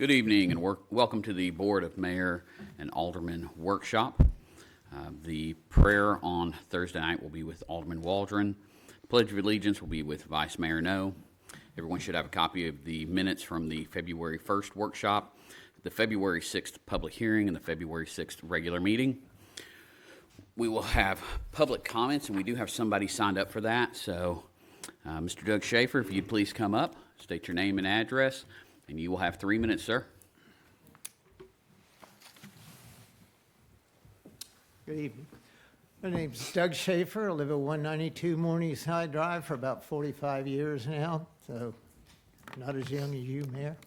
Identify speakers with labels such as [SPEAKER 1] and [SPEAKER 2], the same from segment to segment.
[SPEAKER 1] Good evening and welcome to the Board of Mayor and Aldermen Workshop. The prayer on Thursday night will be with Alderman Waldron. The Pledge of Allegiance will be with Vice Mayor No. Everyone should have a copy of the minutes from the February 1st workshop, the February 6th public hearing, and the February 6th regular meeting. We will have public comments, and we do have somebody signed up for that. So, Mr. Doug Schaefer, if you'd please come up, state your name and address, and you will have 3 minutes, sir.
[SPEAKER 2] Good evening. My name's Doug Schaefer. I live at 192 Morningside Drive for about 45 years now, so not as young as you, Mayor.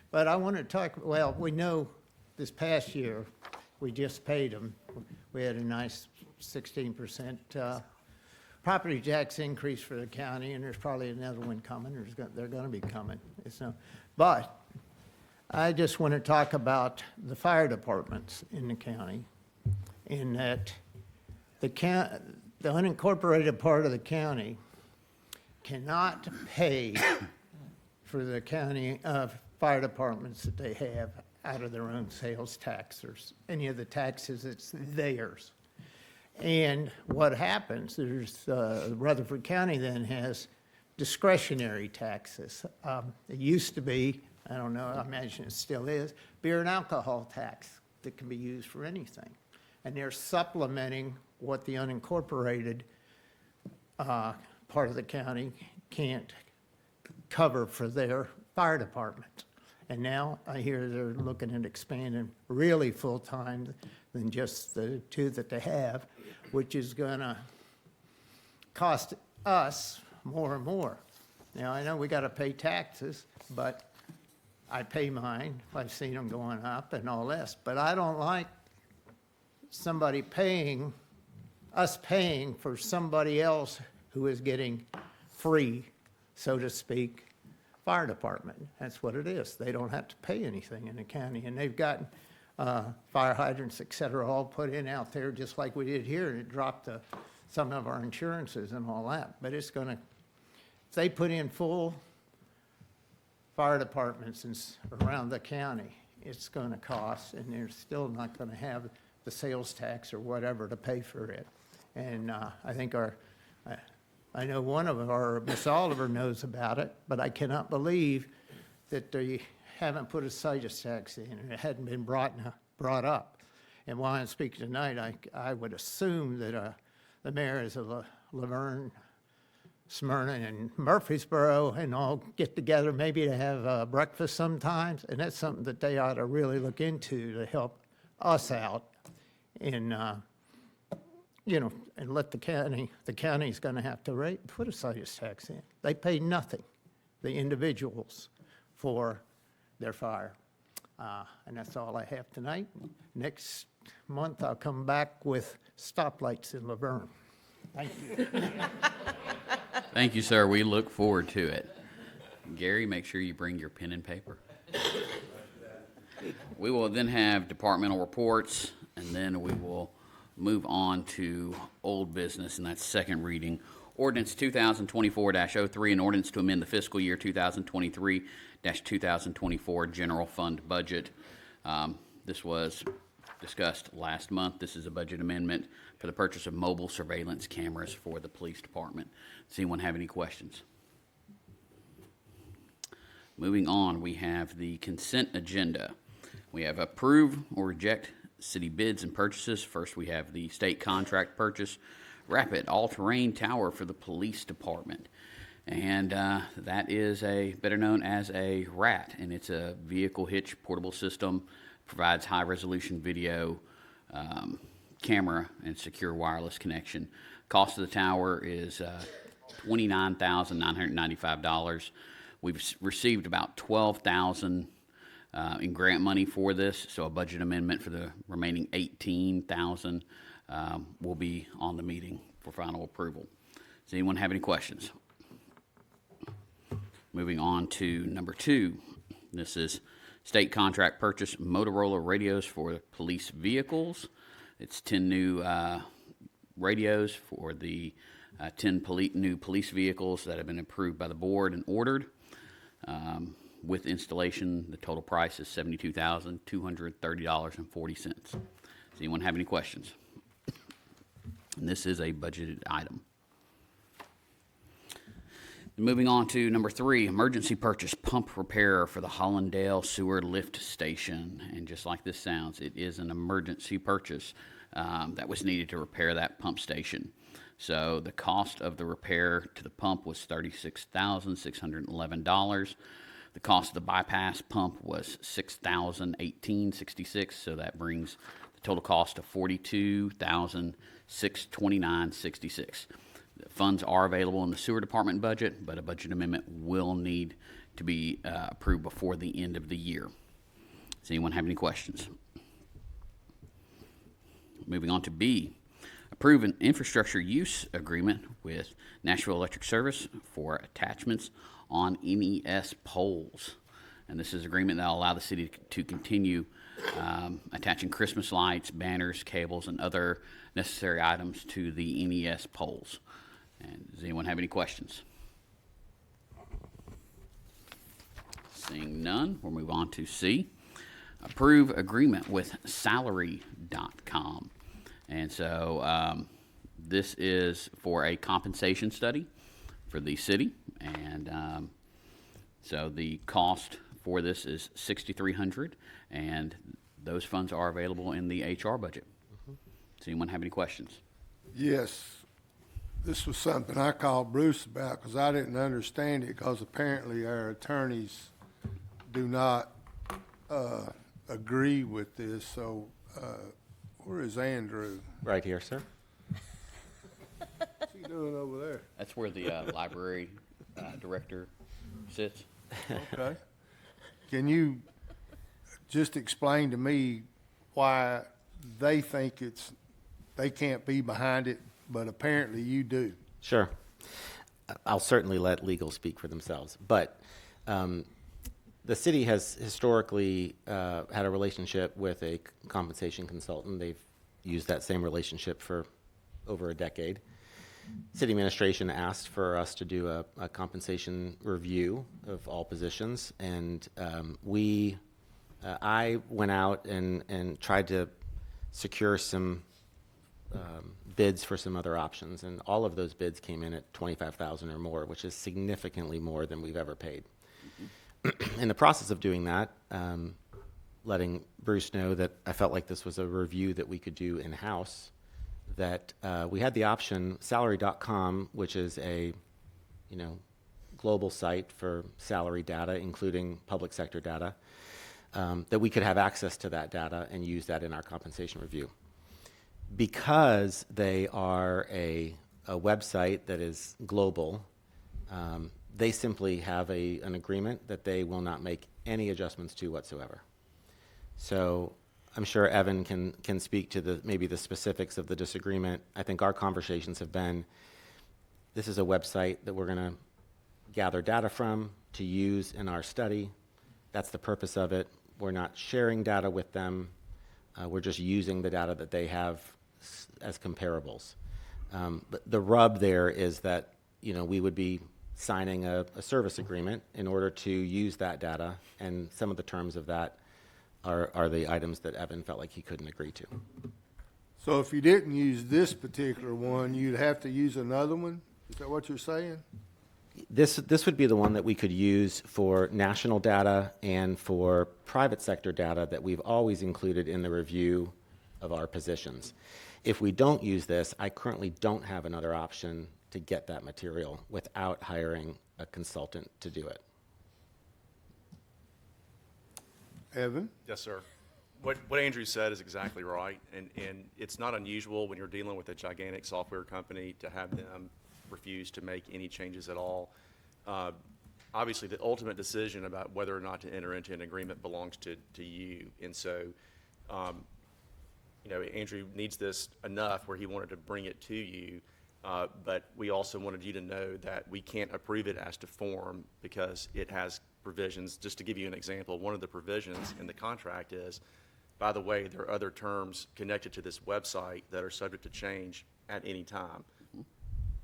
[SPEAKER 2] But I want to talk, well, we know this past year, we just paid them. We had a nice 16% property tax increase for the county, and there's probably another one coming. They're going to be coming. But I just want to talk about the fire departments in the county, in that the unincorporated part of the county cannot pay for the county fire departments that they have out of their own sales tax or any of the taxes. It's theirs. And what happens, Rutherford County then has discretionary taxes. It used to be, I don't know, I imagine it still is, beer and alcohol tax that can be used for anything. And they're supplementing what the unincorporated part of the county can't cover for their fire department. And now I hear they're looking at expanding really full-time than just the two that they have, which is going to cost us more and more. Now, I know we got to pay taxes, but I pay mine. I've seen them going up and all this. But I don't like somebody paying, us paying for somebody else who is getting free, so to speak, fire department. That's what it is. They don't have to pay anything in the county. And they've gotten fire hydrants, et cetera, all put in out there just like we did here. And it dropped some of our insurances and all that. But it's going to, if they put in full fire departments around the county, it's going to cost, and they're still not going to have the sales tax or whatever to pay for it. And I think I know one of our, Miss Oliver knows about it, but I cannot believe that they haven't put a sales tax in and it hadn't been brought up. And while I'm speaking tonight, I would assume that the mayors of Laverne, Smyrna, and Murfreesboro and all get together maybe to have breakfast sometimes, and that's something that they ought to really look into to help us out in, and let the county's going to have to put a sales tax in. They pay nothing, the individuals, for their fire. And that's all I have tonight. Next month, I'll come back with stoplights in Laverne. Thank you.
[SPEAKER 1] Thank you, sir. We look forward to it. Gary, make sure you bring your pen and paper. We will then have departmental reports, and then we will move on to old business, and that's second reading. Ordinance 2024-03, an ordinance to amend the fiscal year 2023-2024 general fund budget. This was discussed last month. This is a budget amendment for the purchase of mobile surveillance cameras for the police department. Does anyone have any questions? Moving on, we have the consent agenda. We have approve or reject city bids and purchases. First, we have the state contract purchase, rapid all-terrain tower for the police department. And that is better known as a RAT, and it's a vehicle hitch portable system, provides high-resolution video, camera, and secure wireless connection. Cost of the tower is $29,995. We've received about $12,000 in grant money for this, so a budget amendment for the remaining $18,000 will be on the meeting for final approval. Does anyone have any questions? Moving on to number 2. This is state contract purchase Motorola radios for police vehicles. It's 10 new radios for the 10 new police vehicles that have been approved by the board and ordered. With installation, the total price is $72,230.40. Does anyone have any questions? And this is a budgeted item. Moving on to number 3, emergency purchase pump repair for the Hollandale Sewer Lift Station. And just like this sounds, it is an emergency purchase that was needed to repair that pump station. So the cost of the repair to the pump was $36,611. The cost of the bypass pump was $6,018.66. So that brings the total cost to $42,629.66. The funds are available in the sewer department budget, but a budget amendment will need to be approved before the end of the year. Does anyone have any questions? Moving on to B, approve an infrastructure use agreement with Nashville Electric Service for attachments on NES poles. And this is an agreement that will allow the city to continue attaching Christmas lights, banners, cables, and other necessary items to the NES poles. And does anyone have any questions? Seeing none, we'll move on to C. Approve agreement with salary.com. And so this is for a compensation study for the city. And so the cost for this is $6,300, and those funds are available in the HR budget. Does anyone have any questions?
[SPEAKER 3] Yes. This was something I called Bruce about because I didn't understand it because apparently our attorneys do not agree with this. So where is Andrew?
[SPEAKER 4] Right here, sir.
[SPEAKER 3] What's he doing over there?
[SPEAKER 1] That's where the library director sits.
[SPEAKER 3] Okay. Can you just explain to me why they think they can't be behind it, but apparently you do?
[SPEAKER 4] Sure. I'll certainly let legal speak for themselves. But the city has historically had a relationship with a compensation consultant. They've used that same relationship for over a decade. City administration asked for us to do a compensation review of all positions, and I went out and tried to secure some bids for some other options, and all of those bids came in at $25,000 or more, which is significantly more than we've ever paid. In the process of doing that, letting Bruce know that I felt like this was a review that we could do in-house, that we had the option, salary.com, which is a global site for salary data, including public sector data, that we could have access to that data and use that in our compensation review. Because they are a website that is global, they simply have an agreement that they will not make any adjustments to whatsoever. So I'm sure Evan can speak to maybe the specifics of the disagreement. I think our conversations have been, this is a website that we're going to gather data from to use in our study. That's the purpose of it. We're not sharing data with them. We're just using the data that they have as comparables. But the rub there is that we would be signing a service agreement in order to use that data, and some of the terms of that are the items that Evan felt like he couldn't agree to.
[SPEAKER 3] So if you didn't use this particular one, you'd have to use another one? Is that what you're saying?
[SPEAKER 4] This would be the one that we could use for national data and for private sector data that we've always included in the review of our positions. If we don't use this, I currently don't have another option to get that material without hiring a consultant to do it.
[SPEAKER 3] Evan?
[SPEAKER 5] Yes, sir. What Andrew said is exactly right, and it's not unusual when you're dealing with a gigantic software company to have them refuse to make any changes at all. Obviously, the ultimate decision about whether or not to enter into an agreement belongs to you, and so Andrew needs this enough where he wanted to bring it to you, but we also wanted you to know that we can't approve it as to form because it has provisions. Just to give you an example, one of the provisions in the contract is, by the way, there are other terms connected to this website that are subject to change at any time.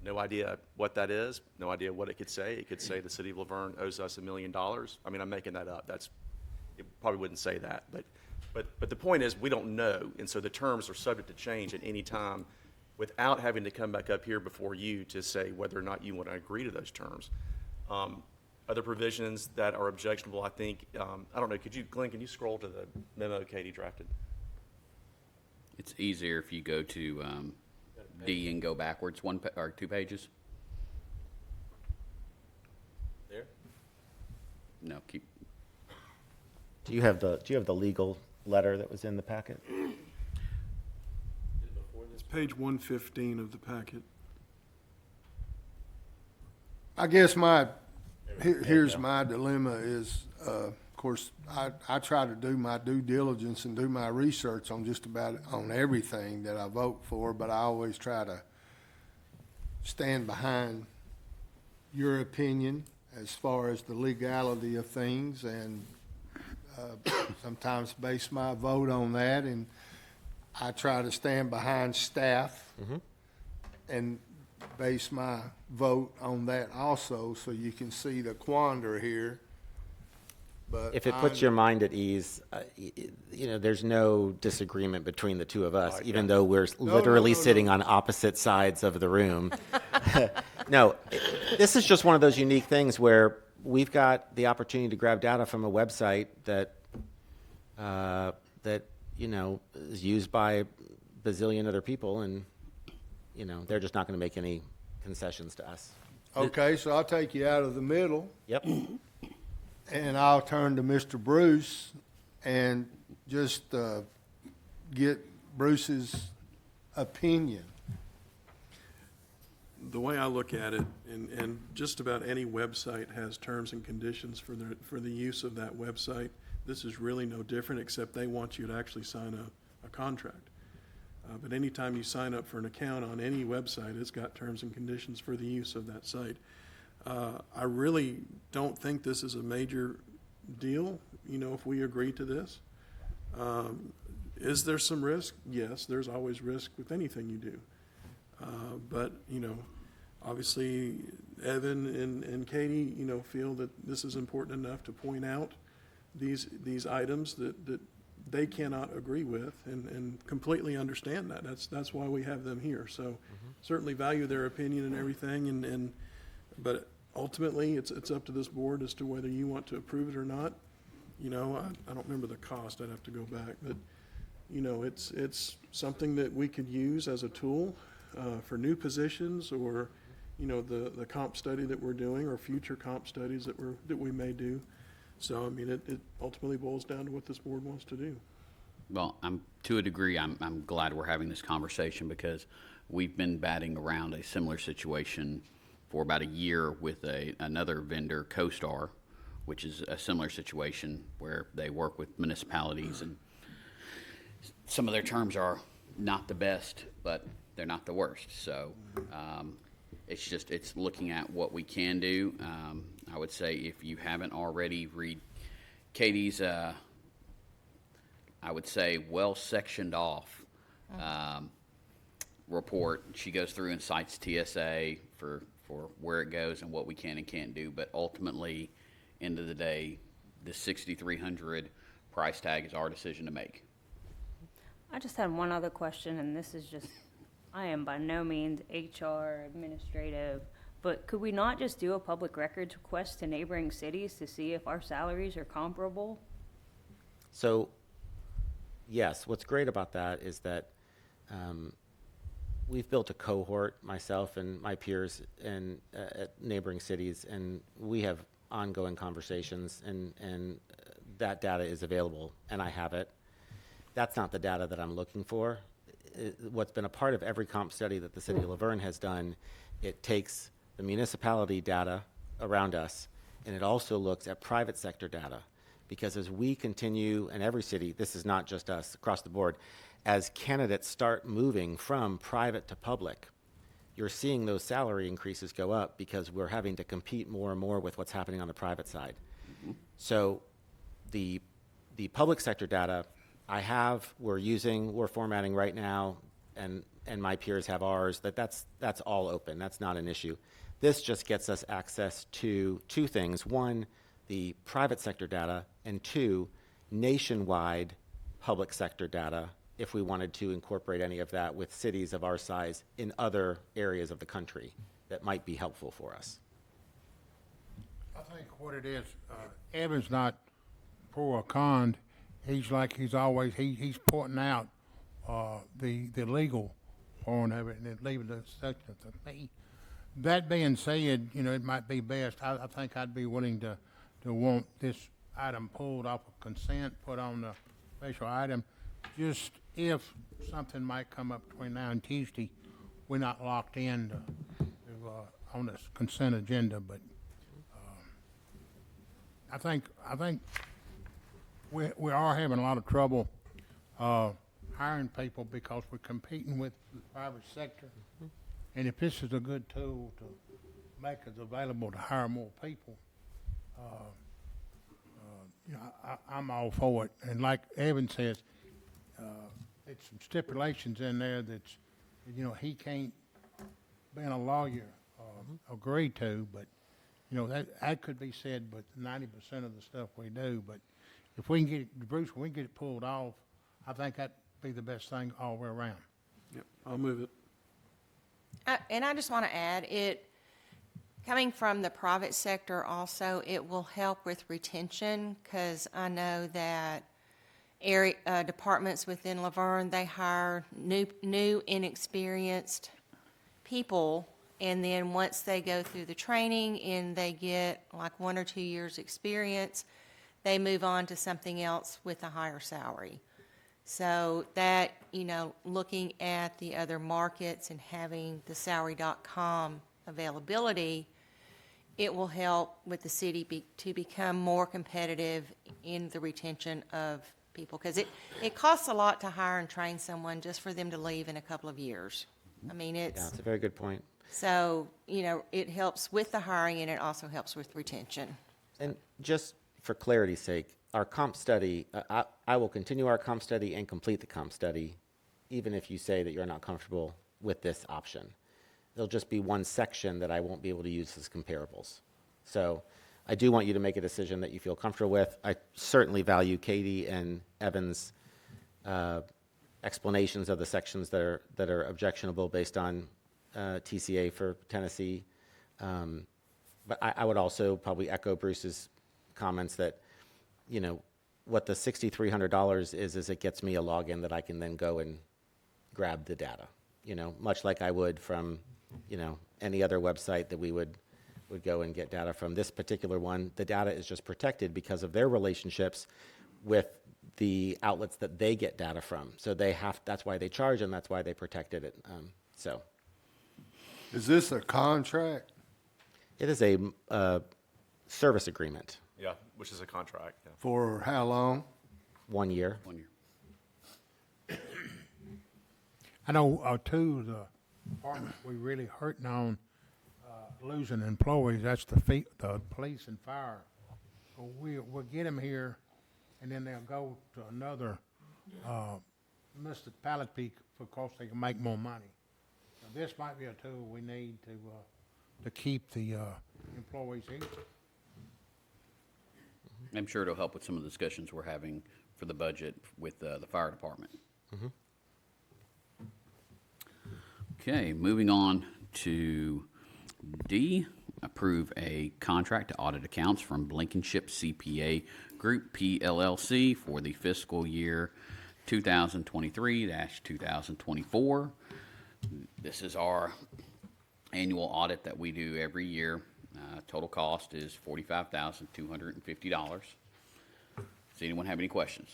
[SPEAKER 5] No idea what that is, no idea what it could say. It could say the city of Laverne owes us $1 million. I mean, I'm making that up. It probably wouldn't say that, but the point is, we don't know, and so the terms are subject to change at any time without having to come back up here before you to say whether or not you want to agree to those terms. Other provisions that are objectionable, I think, I don't know, Glenn, can you scroll to the memo Katie drafted?
[SPEAKER 1] It's easier if you go to D and go backwards or 2 pages.
[SPEAKER 5] There?
[SPEAKER 1] No, keep.
[SPEAKER 4] Do you have the legal letter that was in the packet?
[SPEAKER 6] It's page 115 of the packet.
[SPEAKER 3] I guess here's my dilemma is, of course, I try to do my due diligence and do my research on just about on everything that I vote for, but I always try to stand behind your opinion as far as the legality of things, and sometimes base my vote on that, and I try to stand behind staff and base my vote on that also, so you can see the quandary here. But
[SPEAKER 4] If it puts your mind at ease, there's no disagreement between the two of us, even though we're literally sitting on opposite sides of the room. No, this is just one of those unique things where we've got the opportunity to grab data from a website that is used by a bazillion other people, and they're just not going to make any concessions to us.
[SPEAKER 3] Okay, so I'll take you out of the middle.
[SPEAKER 4] Yep.
[SPEAKER 3] And I'll turn to Mr. Bruce and just get Bruce's opinion.
[SPEAKER 6] The way I look at it, and just about any website has terms and conditions for the use of that website. This is really no different, except they want you to actually sign a contract. But anytime you sign up for an account on any website, it's got terms and conditions for the use of that site. I really don't think this is a major deal, if we agree to this. Is there some risk? Yes, there's always risk with anything you do. But, obviously Evan and Katie, feel that this is important enough to point out these items that they cannot agree with, and completely understand that. That's why we have them here. So certainly value their opinion and everything, but ultimately it's up to this board as to whether you want to approve it or not. I don't remember the cost. I'd have to go back, but it's something that we could use as a tool for new positions, or the comp study that we're doing, or future comp studies that we may do. So, I mean, it ultimately boils down to what this board wants to do.
[SPEAKER 1] Well, to a degree, I'm glad we're having this conversation, because we've been batting around a similar situation for about a year with another vendor, CoStar, which is a similar situation where they work with municipalities, and some of their terms are not the best, but they're not the worst. So it's looking at what we can do. I would say, if you haven't already, read Katie's, I would say, well-sectioned off report. She goes through and cites TSA for where it goes and what we can and can't do. But ultimately, end of the day, the $6,300 price tag is our decision to make.
[SPEAKER 7] I just had one other question, and this is just, I am by no means HR, administrative, but could we not just do a public records request to neighboring cities to see if our salaries are comparable?
[SPEAKER 4] So, yes, what's great about that is that we've built a cohort, myself and my peers at neighboring cities, and we have ongoing conversations, and that data is available, and I have it. That's not the data that I'm looking for. What's been a part of every comp study that the city of Laverne has done, it takes the municipality data around us, and it also looks at private sector data. Because as we continue, and every city, this is not just us, across the board, as candidates start moving from private to public, you're seeing those salary increases go up because we're having to compete more and more with what's happening on the private side. Mm-hmm. So the public sector data we're formatting right now. and my peers have ours, that's all open. That's not an issue. This just gets us access to two things. One, the private sector data, and two, nationwide public sector data, if we wanted to incorporate any of that with cities of our size in other areas of the country that might be helpful for us.
[SPEAKER 8] I think what it is, Evan's not pro or con. He's always, he's pointing out, the legal point of it and then leaving the section to me. That being said, it might be best, I think I'd be willing to want this item pulled off of consent, put on the special item, just if something might come up between now and Tuesday, we're not locked in on this consent agenda, but I think we are having a lot of trouble hiring people because we're competing with the private sector. And if this is a good tool to make us available to hire more people, I'm all for it. And like Evan says, it's some stipulations in there that's, he can't, being a lawyer, agree to, but, that could be said, but 90% of the stuff we do. But if we can get it, Bruce, when we get it pulled off, I think that'd be the best thing all the way around.
[SPEAKER 6] Yep, I'll move it.
[SPEAKER 9] And I just want to add, coming from the private sector also, it will help with retention, because I know that departments within Laverne, they hire new inexperienced people, and then once they go through the training and they get like 1 or 2 years experience, they move on to something else with a higher salary. So that, looking at the other markets and having the salary.com availability, it will help with the city to become more competitive in the retention of people. Because it costs a lot to hire and train someone just for them to leave in a couple of years. I mean,
[SPEAKER 4] Yeah, it's a very good point.
[SPEAKER 9] So, it helps with the hiring and it also helps with retention.
[SPEAKER 4] And just for clarity's sake, our comp study, I will continue our comp study and complete the comp study, even if you say that you're not comfortable with this option. There'll just be one section that I won't be able to use as comparables. So I do want you to make a decision that you feel comfortable with. I certainly value Katie and Evan's explanations of the sections that are objectionable based on TCA for Tennessee. But I would also probably echo Bruce's comments that, what the $6,300 is it gets me a login that I can then go and grab the data, much like I would from, any other website that we would go and get data from. This particular one, the data is just protected because of their relationships with the outlets that they get data from. So that's why they charge and that's why they protected it.
[SPEAKER 3] Is this a contract?
[SPEAKER 4] It is a service agreement,
[SPEAKER 5] Yeah, which is a contract, yeah.
[SPEAKER 3] For how long?
[SPEAKER 4] 1 year.
[SPEAKER 1] 1 year.
[SPEAKER 8] I know, two of the departments we really hurting on losing employees, that's the police and fire. So we'll get them here, and then they'll go to another municipality because they can make more money. So this might be a tool we need to keep the employees here.
[SPEAKER 1] I'm sure it'll help with some of the discussions we're having for the budget with the fire department. Okay, moving on to D, approve a contract to audit accounts from Blankenship CPA Group PLLC for the fiscal year 2023-2024. This is our annual audit that we do every year. Total cost is $45,250. Does anyone have any questions?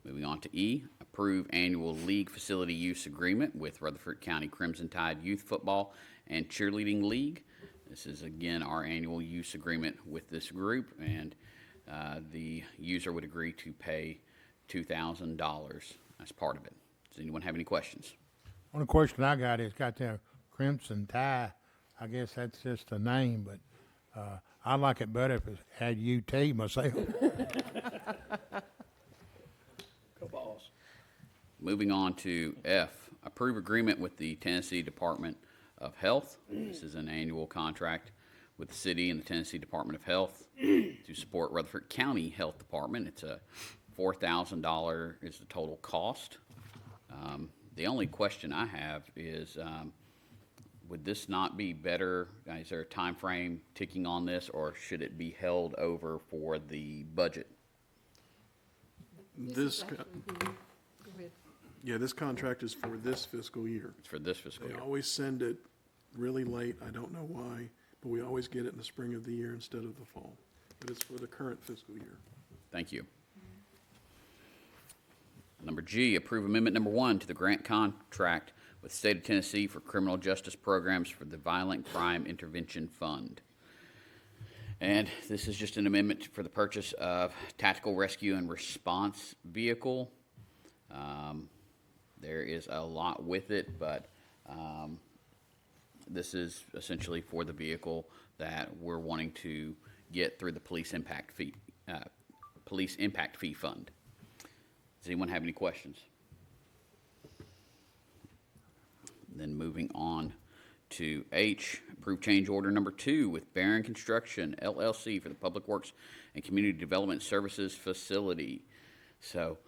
[SPEAKER 1] Moving on to E, approve annual league facility use agreement with Rutherford County Crimson Tide Youth Football and Cheerleading League. This is, again, our annual use agreement with this group, and the user would agree to pay $2,000 as part of it. Does anyone have any questions?
[SPEAKER 8] One question I got is got their Crimson Tide. I guess that's just a name, but I like it better if it had UT myself.
[SPEAKER 1] Go Balls. Moving on to F, approve agreement with the Tennessee Department of Health. This is an annual contract with the city and the Tennessee Department of Health to support Rutherford County Health Department. It's a $4,000 is the total cost. The only question I have is, would this not be better? Is there a time frame ticking on this, or should it be held over for the budget?
[SPEAKER 6] This, yeah, this contract is for this fiscal year.
[SPEAKER 1] It's for this fiscal
[SPEAKER 6] They
[SPEAKER 1] year.
[SPEAKER 6] always send it really late, I don't know why, but we always get it in the spring of the year instead of the fall. But it's for the current fiscal year.
[SPEAKER 1] Thank you. Number G, approve amendment number 1 to the grant contract with the State of Tennessee for criminal justice programs for the Violent Crime Intervention Fund. And this is just an amendment for the purchase of tactical rescue and response vehicle. There is a lot with it, but this is essentially for the vehicle that we're wanting to get through the police impact fee fund. Does anyone have any questions? Then moving on to H, approve change order number 2 with Barron Construction LLC for the Public Works and Community Development Services facility. So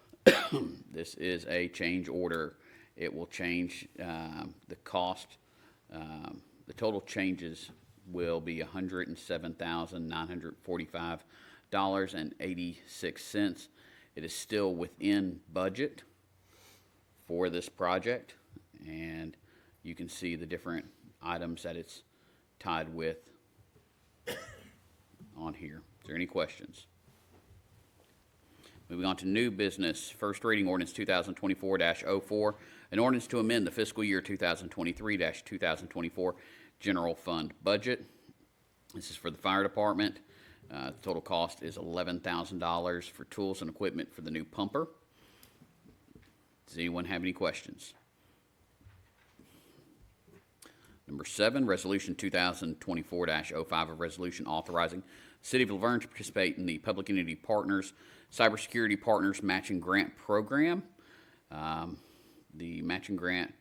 [SPEAKER 1] this is a change order. It will change the cost. The total changes will be $107,945.86. It is still within budget for this project, and you can see the different items that it's tied with on here. Is there any questions? Moving on to new business, first reading ordinance 2024-04, an ordinance to amend the fiscal year 2023-2024 general fund budget. This is for the fire department. The total cost is $11,000 for tools and equipment for the new pumper. Does anyone have any questions? Number 7, Resolution 2024-05, a resolution authorizing the City of Laverne to participate in the Public Entity Partners Cybersecurity Partners Matching Grant Program. The matching grant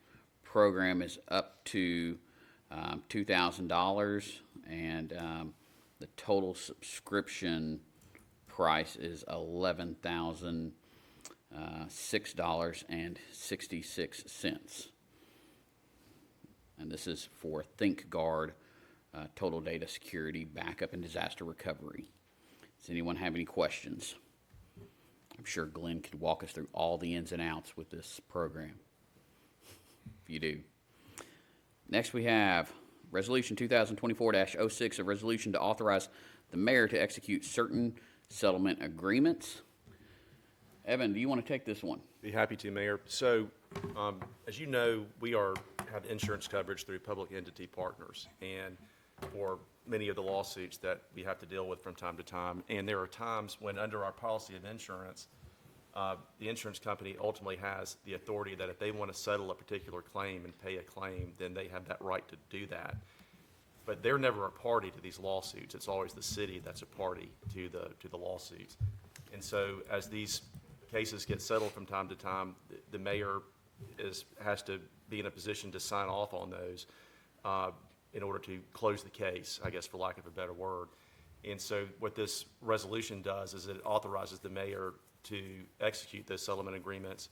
[SPEAKER 1] program is up to $2,000, and the total subscription price is $11,006.66. And this is for ThinkGuard, Total Data Security, Backup, and Disaster Recovery. Does anyone have any questions? I'm sure Glenn could walk us through all the ins and outs with this program, if you do. Next we have Resolution 2024-06, a resolution to authorize the mayor to execute certain settlement agreements. Evan, do you want to take this one?
[SPEAKER 5] Be happy to, Mayor. So, as you know, we have insurance coverage through public entity partners, and for many of the lawsuits that we have to deal with from time to time. And there are times when, under our policy of insurance, the insurance company ultimately has the authority that if they want to settle a particular claim and pay a claim, then they have that right to do that. But they're never a party to these lawsuits. It's always the city that's a party to the lawsuits. And so, as these cases get settled from time to time, the mayor has to be in a position to sign off on those in order to close the case, I guess, for lack of a better word. And so what this resolution does is it authorizes the mayor to execute those settlement agreements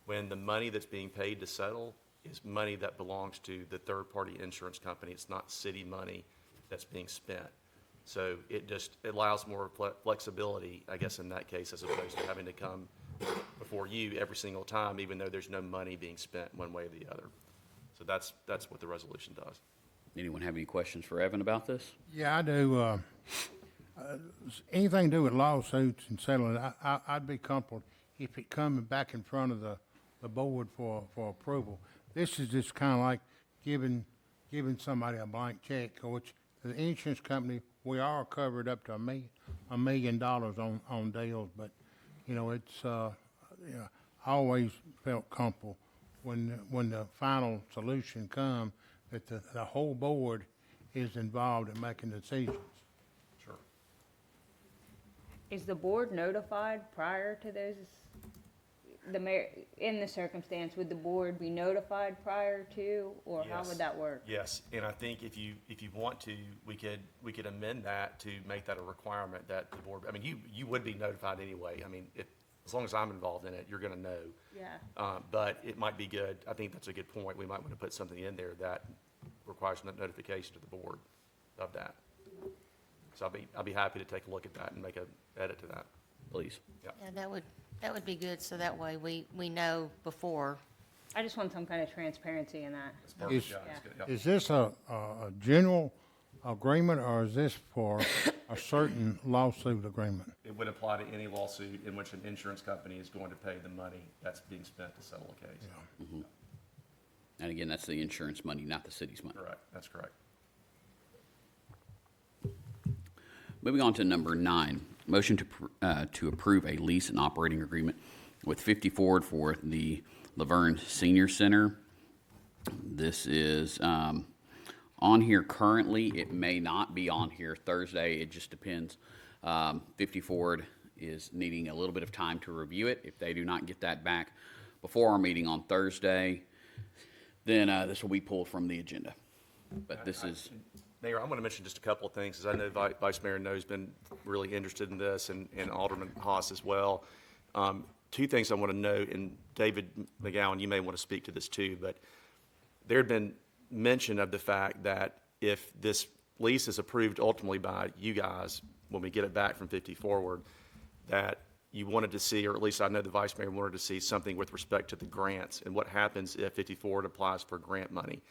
[SPEAKER 5] when the money that's being paid to settle is money that belongs to the third-party insurance company. It's not city money that's being spent. So it just allows more flexibility, I guess, in that case, as opposed to having to come before you every single time, even though there's no money being spent one way or the other. So that's what the resolution does.
[SPEAKER 1] Anyone have any questions for Evan about this?
[SPEAKER 8] Yeah, I do. Anything to do with lawsuits and settling, I'd be comfortable if it coming back in front of the board for approval. This is just kind of like giving somebody a blank check, which the insurance company, we are covered up to $1 million on deals, but, you know, it's, I always felt comfortable when the final solution come that the whole board is involved in making decisions.
[SPEAKER 5] Sure.
[SPEAKER 7] Is the board notified prior to those the mayor, in the circumstance, would the board be notified prior to, or how
[SPEAKER 5] Yes.
[SPEAKER 7] would that work?
[SPEAKER 5] Yes, and I think if you want to, we could amend that to make that a requirement that the board, I mean, you would be notified anyway. I mean, as long as I'm involved in it, you're gonna know.
[SPEAKER 7] Yeah.
[SPEAKER 5] But it might be good, I think that's a good point. We might want to put something in there that requires notification to the board of that. So I'll be happy to take a look at that and make a edit to that.
[SPEAKER 1] Please.
[SPEAKER 9] Yeah, that would be good, so that way we know before.
[SPEAKER 7] I just want some kind of transparency in that.
[SPEAKER 5] That's perfect,
[SPEAKER 8] Is-
[SPEAKER 5] yeah, that's good, yeah.
[SPEAKER 8] Is this a general agreement, or is this for a certain lawsuit agreement?
[SPEAKER 5] It would apply to any lawsuit in which an insurance company is going to pay the money that's being spent to settle a case.
[SPEAKER 1] And again, that's the insurance money, not the city's money.
[SPEAKER 5] Correct, that's correct.
[SPEAKER 1] Moving on to number 9, motion to approve a lease and operating agreement with 50 Ford for the Laverne Senior Center. This is on here currently. It may not be on here Thursday. It just depends. 50 Ford is needing a little bit of time to review it. If they do not get that back before our meeting on Thursday, then this will be pulled from the agenda. But this is...
[SPEAKER 5] Mayor, I'm going to mention just a couple of things, because I know Vice Mayor No's been really interested in this, and Alderman Haas as well. 2 things I want to note, and David McGowan, you may want to speak to this too, but there had been mention of the fact that if this lease is approved ultimately by you guys, when we get it back from 50 forward, that you wanted to see, or at least I know the Vice Mayor wanted to see something with respect to the grants and what happens if 50 forward applies for grant money.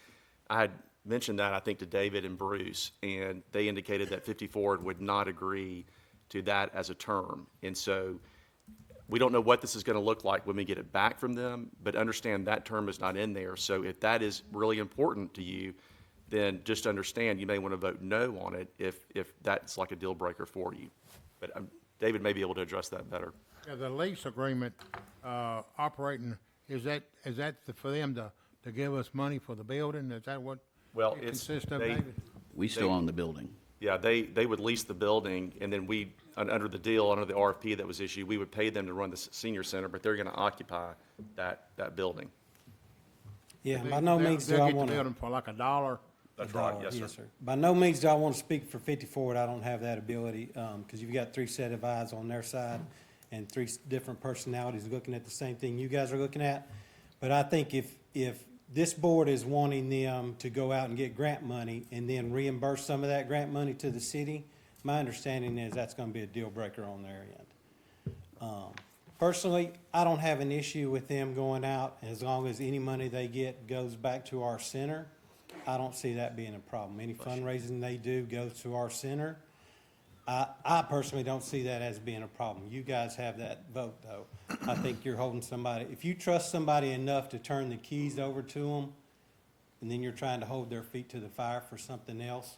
[SPEAKER 5] I had mentioned that, I think, to David and Bruce, and they indicated that 50 Ford would not agree to that as a term. And so we don't know what this is going to look like when we get it back from them, but understand that term is not in there. So if that is really important to you, then just understand you may want to vote no on it if that's like a deal breaker for you. But David may be able to address that better.
[SPEAKER 8] Yeah, the lease agreement, operating, is that for them to give us money for the building? Is that what
[SPEAKER 5] Well,
[SPEAKER 8] it
[SPEAKER 5] it's,
[SPEAKER 8] consists of,
[SPEAKER 5] they,
[SPEAKER 8] David?
[SPEAKER 1] We still own the building.
[SPEAKER 5] yeah, they would lease the building, and then we, under the deal, under the RFP that was issued, we would pay them to run the senior center, but they're going to occupy that building.
[SPEAKER 10] Yeah, by no means do
[SPEAKER 8] They'll
[SPEAKER 10] I
[SPEAKER 8] get the
[SPEAKER 10] want to.
[SPEAKER 8] building for like $1.
[SPEAKER 5] That's right, yes, sir.
[SPEAKER 10] By no means do I want to speak for 50 Forward. I don't have that ability, because you've got 3 set of eyes on their side and 3 different personalities looking at the same thing you guys are looking at. But I think if this board is wanting them to go out and get grant money and then reimburse some of that grant money to the city, my understanding is that's going to be a deal breaker on their end. Personally, I don't have an issue with them going out as long as any money they get goes back to our center. I don't see that being a problem. Any fundraising they do goes to our center. I personally don't see that as being a problem. You guys have that vote, though. I think you're holding somebody, if you trust somebody enough to turn the keys over to them, and then you're trying to hold their feet to the fire for something else,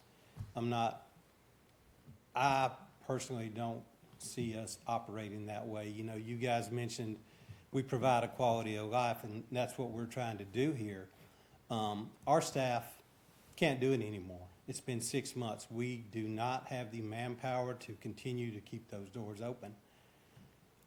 [SPEAKER 10] I personally don't see us operating that way. You know, you guys mentioned we provide a quality of life, and that's what we're trying to do here. Our staff can't do it anymore. It's been 6 months. We do not have the manpower to continue to keep those doors open.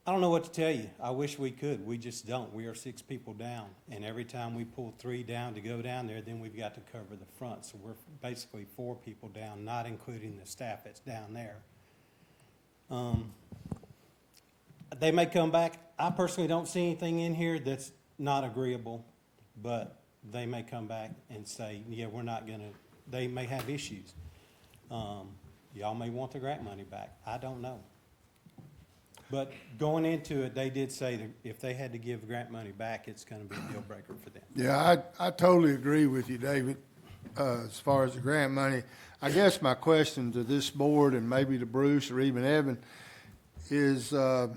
[SPEAKER 10] I don't know what to tell you. I wish we could. We just don't. We are 6 people down, and every time we pull 3 down to go down there, then we've got to cover the front. So we're basically 4 people down, not including the staff that's down there. They may come back. I personally don't see anything in here that's not agreeable, but they may come back and say, yeah, we're not going to. They may have issues. Y'all may want the grant money back. I don't know. But going into it, they did say that if they had to give grant money back, it's going to be a deal breaker for them.
[SPEAKER 3] Yeah, I totally agree with you, David, as far as the grant money. I guess my question to this board, and maybe to Bruce or even Evan, is I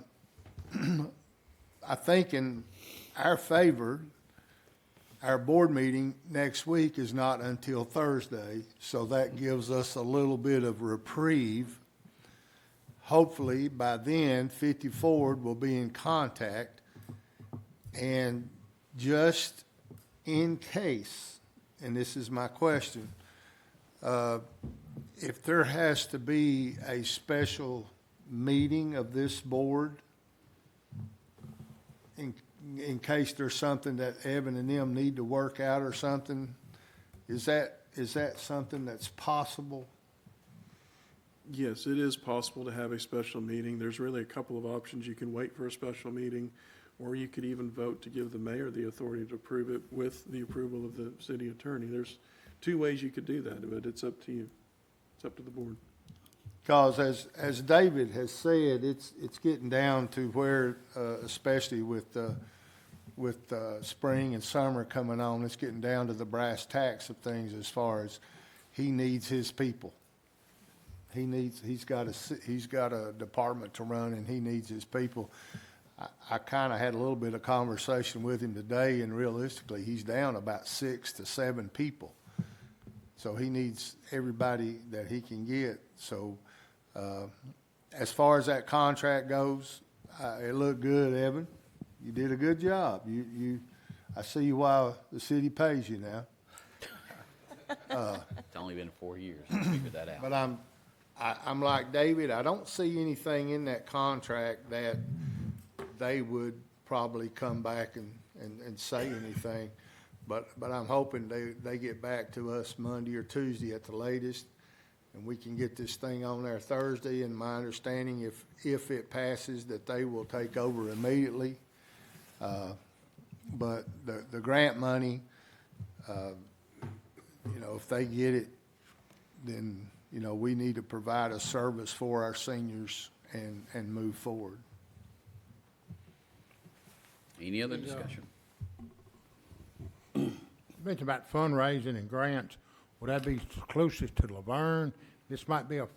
[SPEAKER 3] think in our favor, our board meeting next week is not until Thursday, so that gives us a little bit of reprieve. Hopefully, by then, 50 Ford will be in contact, and just in case, and this is my question, if there has to be a special meeting of this board, in case there's something that Evan and them need to work out or something. Is that something that's possible?
[SPEAKER 6] Yes, it is possible to have a special meeting. There's really a couple of options. You can wait for a special meeting, or you could even vote to give the mayor the authority to approve it with the approval of the city attorney. There's two ways you could do that, but it's up to you. It's up to the board.
[SPEAKER 3] Because as David has said, it's getting down to where, especially with spring and summer coming on, it's getting down to the brass tacks of things as far as he needs his people. He's got a department to run, and he needs his people. I kind of had a little bit of conversation with him today, and realistically, he's down about 6 to 7 people. So he needs everybody that he can get. So as far as that contract goes, it looked good, Evan. You did a good job. I see why the city pays you now.
[SPEAKER 1] It's only been 4 years to figure that out.
[SPEAKER 3] But I'm like David, I don't see anything in that contract that they would probably come back and say anything. But I'm hoping they get back to us Monday or Tuesday at the latest, and we can get this thing on there Thursday. And my understanding, if it passes, that they will take over immediately. But the grant money, if they get it, then, we need to provide a service for our seniors and move forward.
[SPEAKER 1] Any other discussion?
[SPEAKER 8] You mentioned about fundraising and grants. Would that be closest to Laverne? This might be a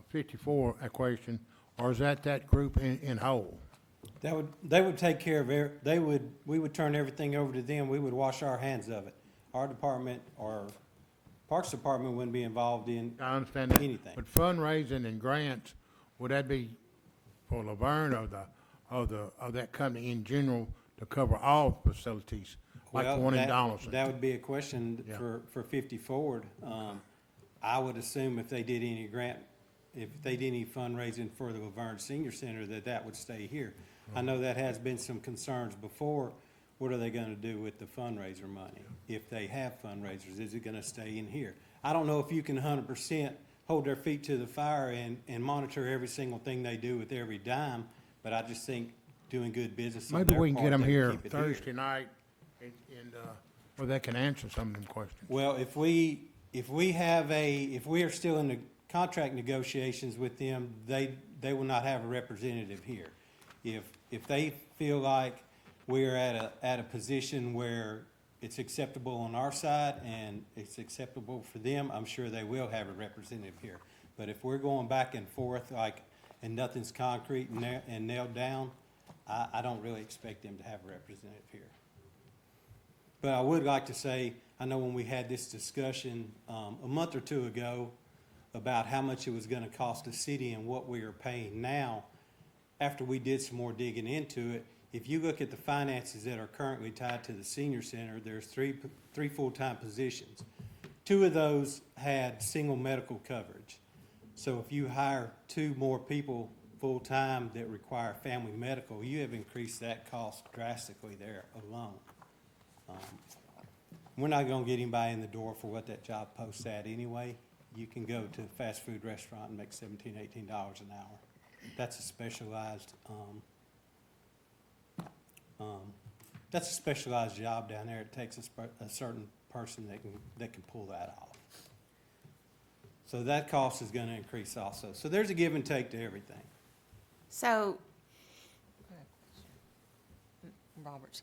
[SPEAKER 8] 54 equation, or is that group in whole?
[SPEAKER 10] They would take care of we would turn everything over to them. We would wash our hands of it. Our department or Parks Department wouldn't be involved in
[SPEAKER 8] I understand that.
[SPEAKER 10] anything.
[SPEAKER 8] But fundraising and grants, would that be for Laverne or that company in general to cover all facilities, like the
[SPEAKER 10] Well,
[SPEAKER 8] one in
[SPEAKER 10] that
[SPEAKER 8] Donaldson?
[SPEAKER 10] would be a question
[SPEAKER 8] Yeah.
[SPEAKER 10] for 50 Forward. I would assume if they did any fundraising for the Laverne Senior Center, that would stay here. I know that has been some concerns before. What are they going to do with the fundraiser money? If they have fundraisers, is it going to stay in here? I don't know if you can 100% hold their feet to the fire and monitor every single thing they do with every dime, but I just think doing good business on
[SPEAKER 8] Maybe
[SPEAKER 10] their
[SPEAKER 8] we can
[SPEAKER 10] part,
[SPEAKER 8] get them
[SPEAKER 10] they
[SPEAKER 8] here
[SPEAKER 10] keep it
[SPEAKER 8] Thursday night, and where they can answer some of them questions.
[SPEAKER 10] Well, if we are still in the contract negotiations with them, they will not have a representative here. If they feel like we're at a position where it's acceptable on our side and it's acceptable for them, I'm sure they will have a representative here. But if we're going back and forth and nothing's concrete and nailed down, I don't really expect them to have a representative here. But I would like to say, I know when we had this discussion a month or two ago about how much it was going to cost the city and what we are paying now, after we did some more digging into it, if you look at the finances that are currently tied to the senior center, there's three full-time positions. 2 of those had single medical coverage. So if you hire 2 more people full-time that require family medical, you have increased that cost drastically there alone. We're not going to get anybody in the door for what that job posts at anyway. You can go to a fast food restaurant and make $17, $18 an hour. That's a specialized job down there. It takes a certain person that can pull that off. So that cost is going to increase also. So there's a give and take to everything.
[SPEAKER 9] So, Roberts,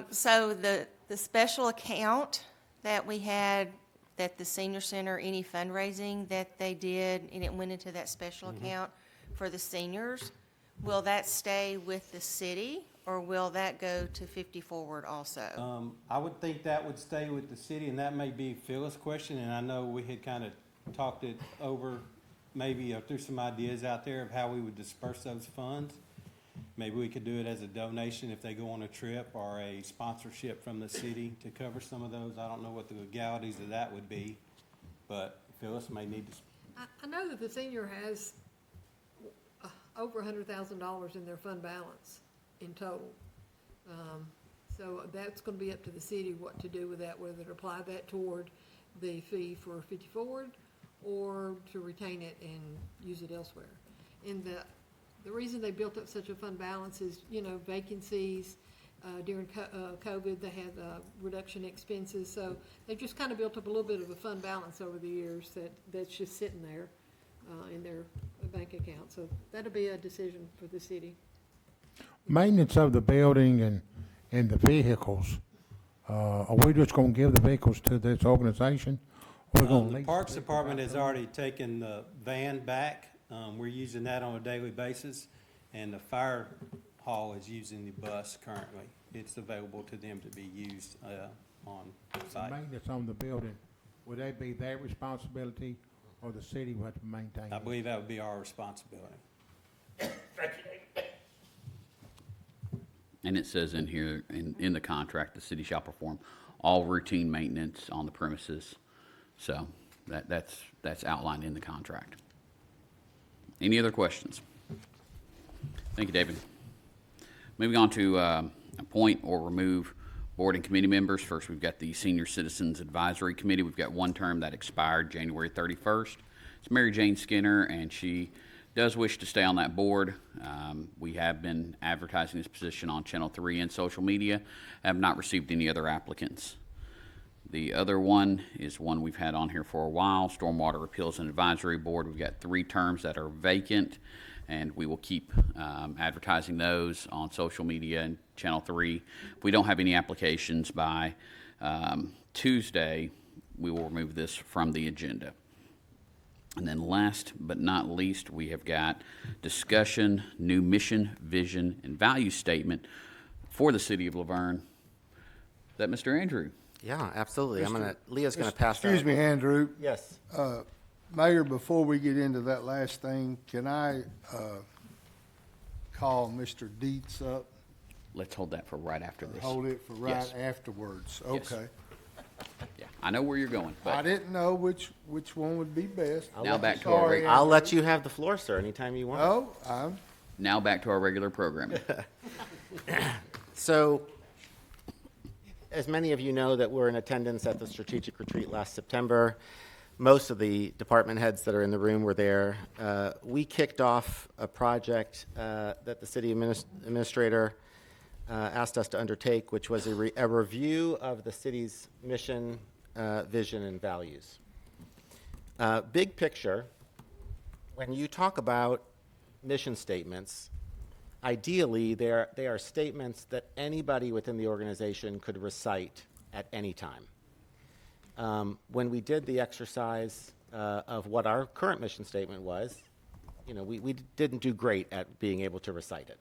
[SPEAKER 9] so the special account that we had, that the senior center, any fundraising that they did, and it went into that special account for the seniors, will that stay with the city, or will that go to 50 Forward also?
[SPEAKER 10] I would think that would stay with the city, and that may be Phyllis' question, and I know we had kind of talked it over, maybe threw some ideas out there of how we would disperse those funds. Maybe we could do it as a donation if they go on a trip, or a sponsorship from the city to cover some of those. I don't know what the legalities of that would be, but Phyllis may need to.
[SPEAKER 11] I know that the senior has over $100,000 in their fund balance. in total. So that's gonna be up to the city what to do with that, whether to apply that toward the fee for 50 Forward or to retain it and use it elsewhere. And the reason they built up such a fund balance is, vacancies, during COVID, they had reduction in expenses, so they just kind of built up a little bit of a fund balance over the years that's just sitting there in their bank account. So that'll be a decision for the city.
[SPEAKER 8] Maintenance of the building and the vehicles, are we just gonna give the vehicles to this organization? Or we're gonna
[SPEAKER 10] The
[SPEAKER 8] lease
[SPEAKER 10] Parks
[SPEAKER 8] them?
[SPEAKER 10] Department has already taken the van back. We're using that on a daily basis, and the fire hall is using the bus currently. It's available to them to be used on site.
[SPEAKER 8] Maintenance on the building, would that be their responsibility or the city would have to maintain
[SPEAKER 10] I
[SPEAKER 8] it?
[SPEAKER 10] believe that would be our responsibility.
[SPEAKER 1] And it says in here, in the contract, the city shall perform all routine maintenance on the premises. So that's outlined in the contract. Any other questions? Thank you, David. Moving on to appoint or remove board and committee members. First, we've got the Senior Citizens Advisory Committee. We've got one term that expired January 31st. It's Mary Jane Skinner, and she does wish to stay on that board. We have been advertising this position on Channel 3 and social media. Have not received any other applicants. The other one is one we've had on here for a while, Stormwater Appeals and Advisory Board. We've got 3 terms that are vacant, and we will keep advertising those on social media and Channel 3. If we don't have any applications by Tuesday, we will remove this from the agenda. And then last but not least, we have got discussion, new mission, vision, and value statement for the city of Laverne. Is that Mr. Andrew?
[SPEAKER 4] Yeah, absolutely. Leah's gonna pass that.
[SPEAKER 3] Excuse me, Andrew.
[SPEAKER 4] Yes.
[SPEAKER 3] Mayor, before we get into that last thing, can I call Mr. Dietz up?
[SPEAKER 1] Let's hold that for right after this.
[SPEAKER 3] Hold it for right
[SPEAKER 1] Yes.
[SPEAKER 3] afterwards.
[SPEAKER 1] Yes.
[SPEAKER 3] Okay.
[SPEAKER 1] Yeah, I know where you're going,
[SPEAKER 3] I
[SPEAKER 1] but
[SPEAKER 3] didn't know which one would be best.
[SPEAKER 1] now back to our
[SPEAKER 3] Sorry,
[SPEAKER 1] regular,
[SPEAKER 4] I'll let you have the floor, sir, anytime you want.
[SPEAKER 3] Oh, I'm
[SPEAKER 1] now back to our regular programming.
[SPEAKER 4] So, as many of you know that were in attendance at the strategic retreat last September, most of the department heads that are in the room were there. We kicked off a project that the city administrator asked us to undertake, which was a review of the city's mission, vision, and values. Big picture, when you talk about mission statements, ideally, they are statements that anybody within the organization could recite at any time. When we did the exercise of what our current mission statement was, we didn't do great at being able to recite it.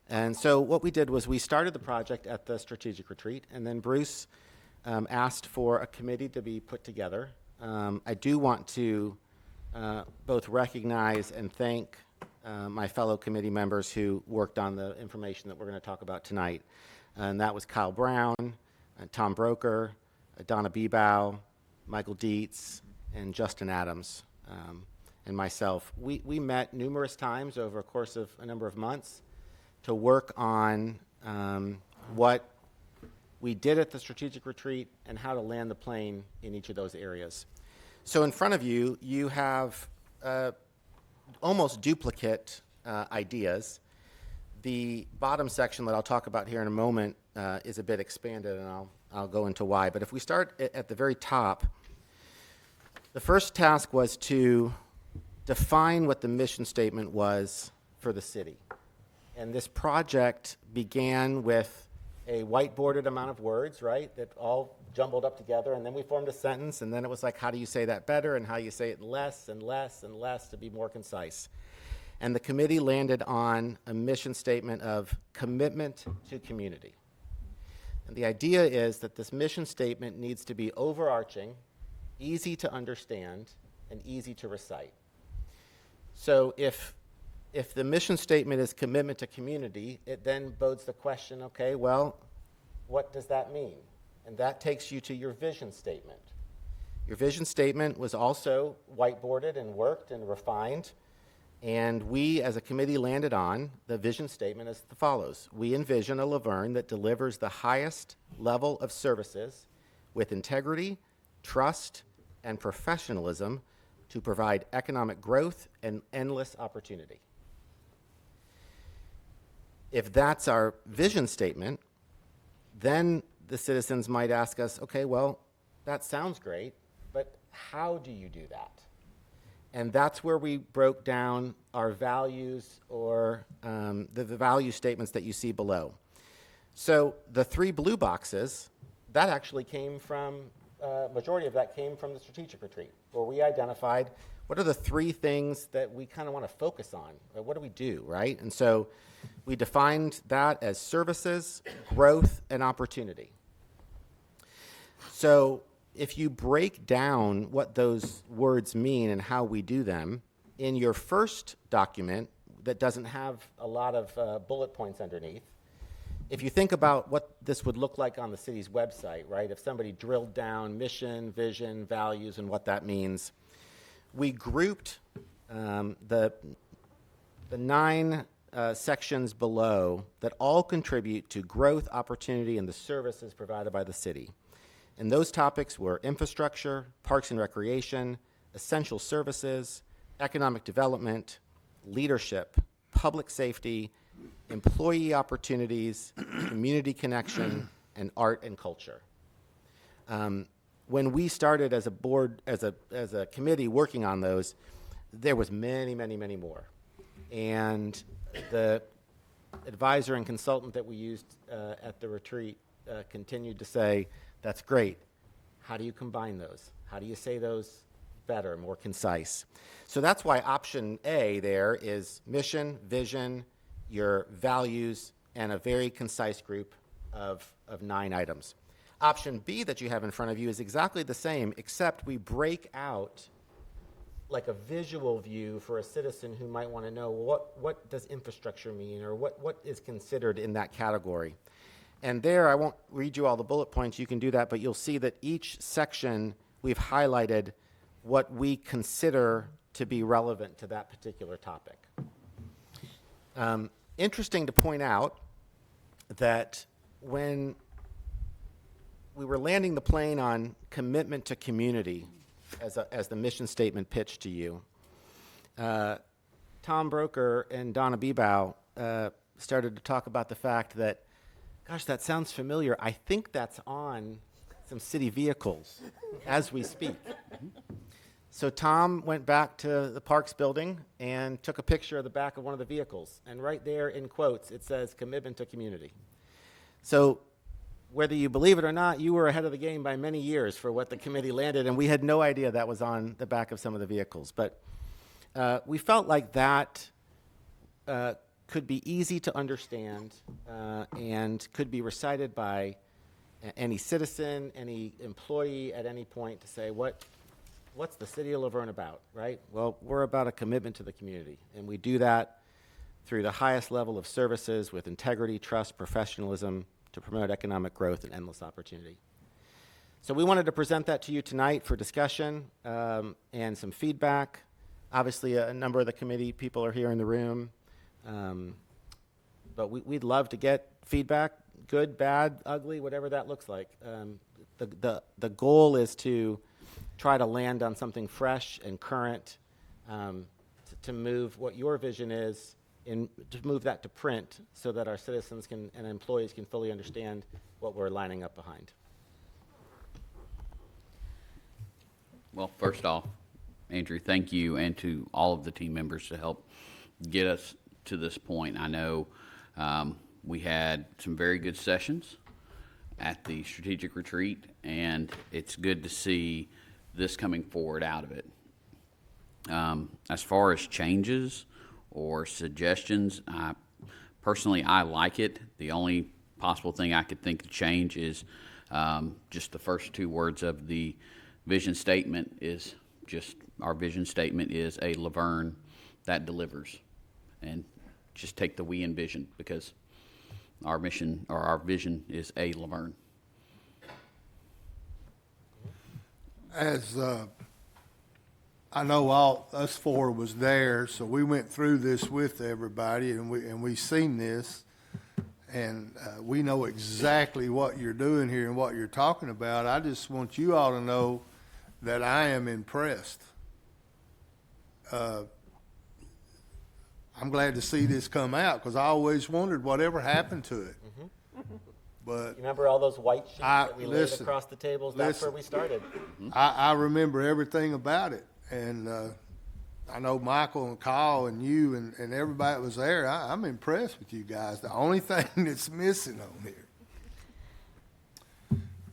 [SPEAKER 4] And so what we did was we started the project at the strategic retreat, and then Bruce asked for a committee to be put together. I do want to both recognize and thank my fellow committee members who worked on the information that we're going to talk about tonight. And that was Kyle Brown, Tom Broker, Donna Bebow, Michael Dietz, and Justin Adams, and myself. We met numerous times over a course of a number of months to work on what we did at the strategic retreat and how to land the plane in each of those areas. So in front of you, you have almost duplicate ideas. The bottom section that I'll talk about here in a moment is a bit expanded, and I'll go into why. But if we start at the very top, the first task was to define what the mission statement was for the city. And this project began with a whiteboarded amount of words, right, that all jumbled up together, and then we formed a sentence, and then it was like, how do you say that better, and how you say it less and less and less to be more concise. And the committee landed on a mission statement of commitment to community. And the idea is that this mission statement needs to be overarching, easy to understand, and easy to recite. So if the mission statement is commitment to community, it then bodes the question, okay, well, what does that mean? And that takes you to your vision statement. Your vision statement was also whiteboarded and worked and refined. And we, as a committee, landed on the vision statement as follows. We envision a Laverne that delivers the highest level of services with integrity, trust, and professionalism to provide economic growth and endless opportunity. If that's our vision statement, then the citizens might ask us, okay, well, that sounds great, but how do you do that? And that's where we broke down our values, or the value statements that you see below. So the 3 blue boxes, that actually came from, majority of that came from the strategic retreat, where we identified what are the 3 things that we kind of want to focus on. What do we do, right? And so we defined that as services, growth, and opportunity. So if you break down what those words mean and how we do them, in your first document that doesn't have a lot of bullet points underneath, if you think about what this would look like on the city's website, right, if somebody drilled down mission, vision, values, and what that means, we grouped the 9 sections below that all contribute to growth, opportunity, and the services provided by the city. And those topics were infrastructure, parks and recreation, essential services, economic development, leadership, public safety, employee opportunities, community connection, and art and culture. When we started as a board, as a committee working on those, there was many, many, many more. And the advisor and consultant that we used at the retreat continued to say, that's great. How do you combine those? How do you say those better, more concise? So that's why option A there is mission, vision, your values, and a very concise group of 9 items. Option B that you have in front of you is exactly the same, except we break out like a visual view for a citizen who might want to know what does infrastructure mean, or what is considered in that category. And there, I won't read you all the bullet points, you can do that, but you'll see that each section we've highlighted what we consider to be relevant to that particular topic. Interesting to point out that when we were landing the plane on commitment to community as the mission statement pitched to you, Tom Broker and Donna Bebow started to talk about the fact that, gosh, that sounds familiar. I think that's on some city vehicles as we speak. So Tom went back to the Parks building and took a picture of the back of one of the vehicles. And right there in quotes, it says commitment to community. So whether you believe it or not, you were ahead of the game by many years for what the committee landed, and we had no idea that was on the back of some of the vehicles. But we felt like that could be easy to understand and could be recited by any citizen, any employee at any point to say, what's the city of Laverne about, right? Well, we're about a commitment to the community, and we do that through the highest level of services with integrity, trust, professionalism to promote economic growth and endless opportunity. So we wanted to present that to you tonight for discussion and some feedback. Obviously, a number of the committee people are here in the room, but we'd love to get feedback, good, bad, ugly, whatever that looks like. The goal is to try to land on something fresh and current, to move what your vision is, and to move that to print so that our citizens can and employees can fully understand what we're lining up behind.
[SPEAKER 1] Well, first off, Andrew, thank you, and to all of the team members to help get us to this point. I know we had some very good sessions at the strategic retreat, and it's good to see this coming forward out of it. As far as changes or suggestions, personally, I like it. The only possible thing I could think to change is just the first 2 words of the vision statement is just, our vision statement is a Laverne that delivers. And just take the we envision, because our mission or our vision is a Laverne.
[SPEAKER 3] I know all, us four was there, so we went through this with everybody, and we seen this. And we know exactly what you're doing here and what you're talking about. I just want you all to know that I am impressed. I'm glad to see this come out, because I always wondered whatever happened to it. But
[SPEAKER 4] You remember all those white sheets that we laid
[SPEAKER 3] listen,
[SPEAKER 4] across the tables? That's where we started.
[SPEAKER 3] I remember everything about it. And I know Michael and Kyle and you and everybody that was there. I'm impressed with you guys. The only thing that's missing on here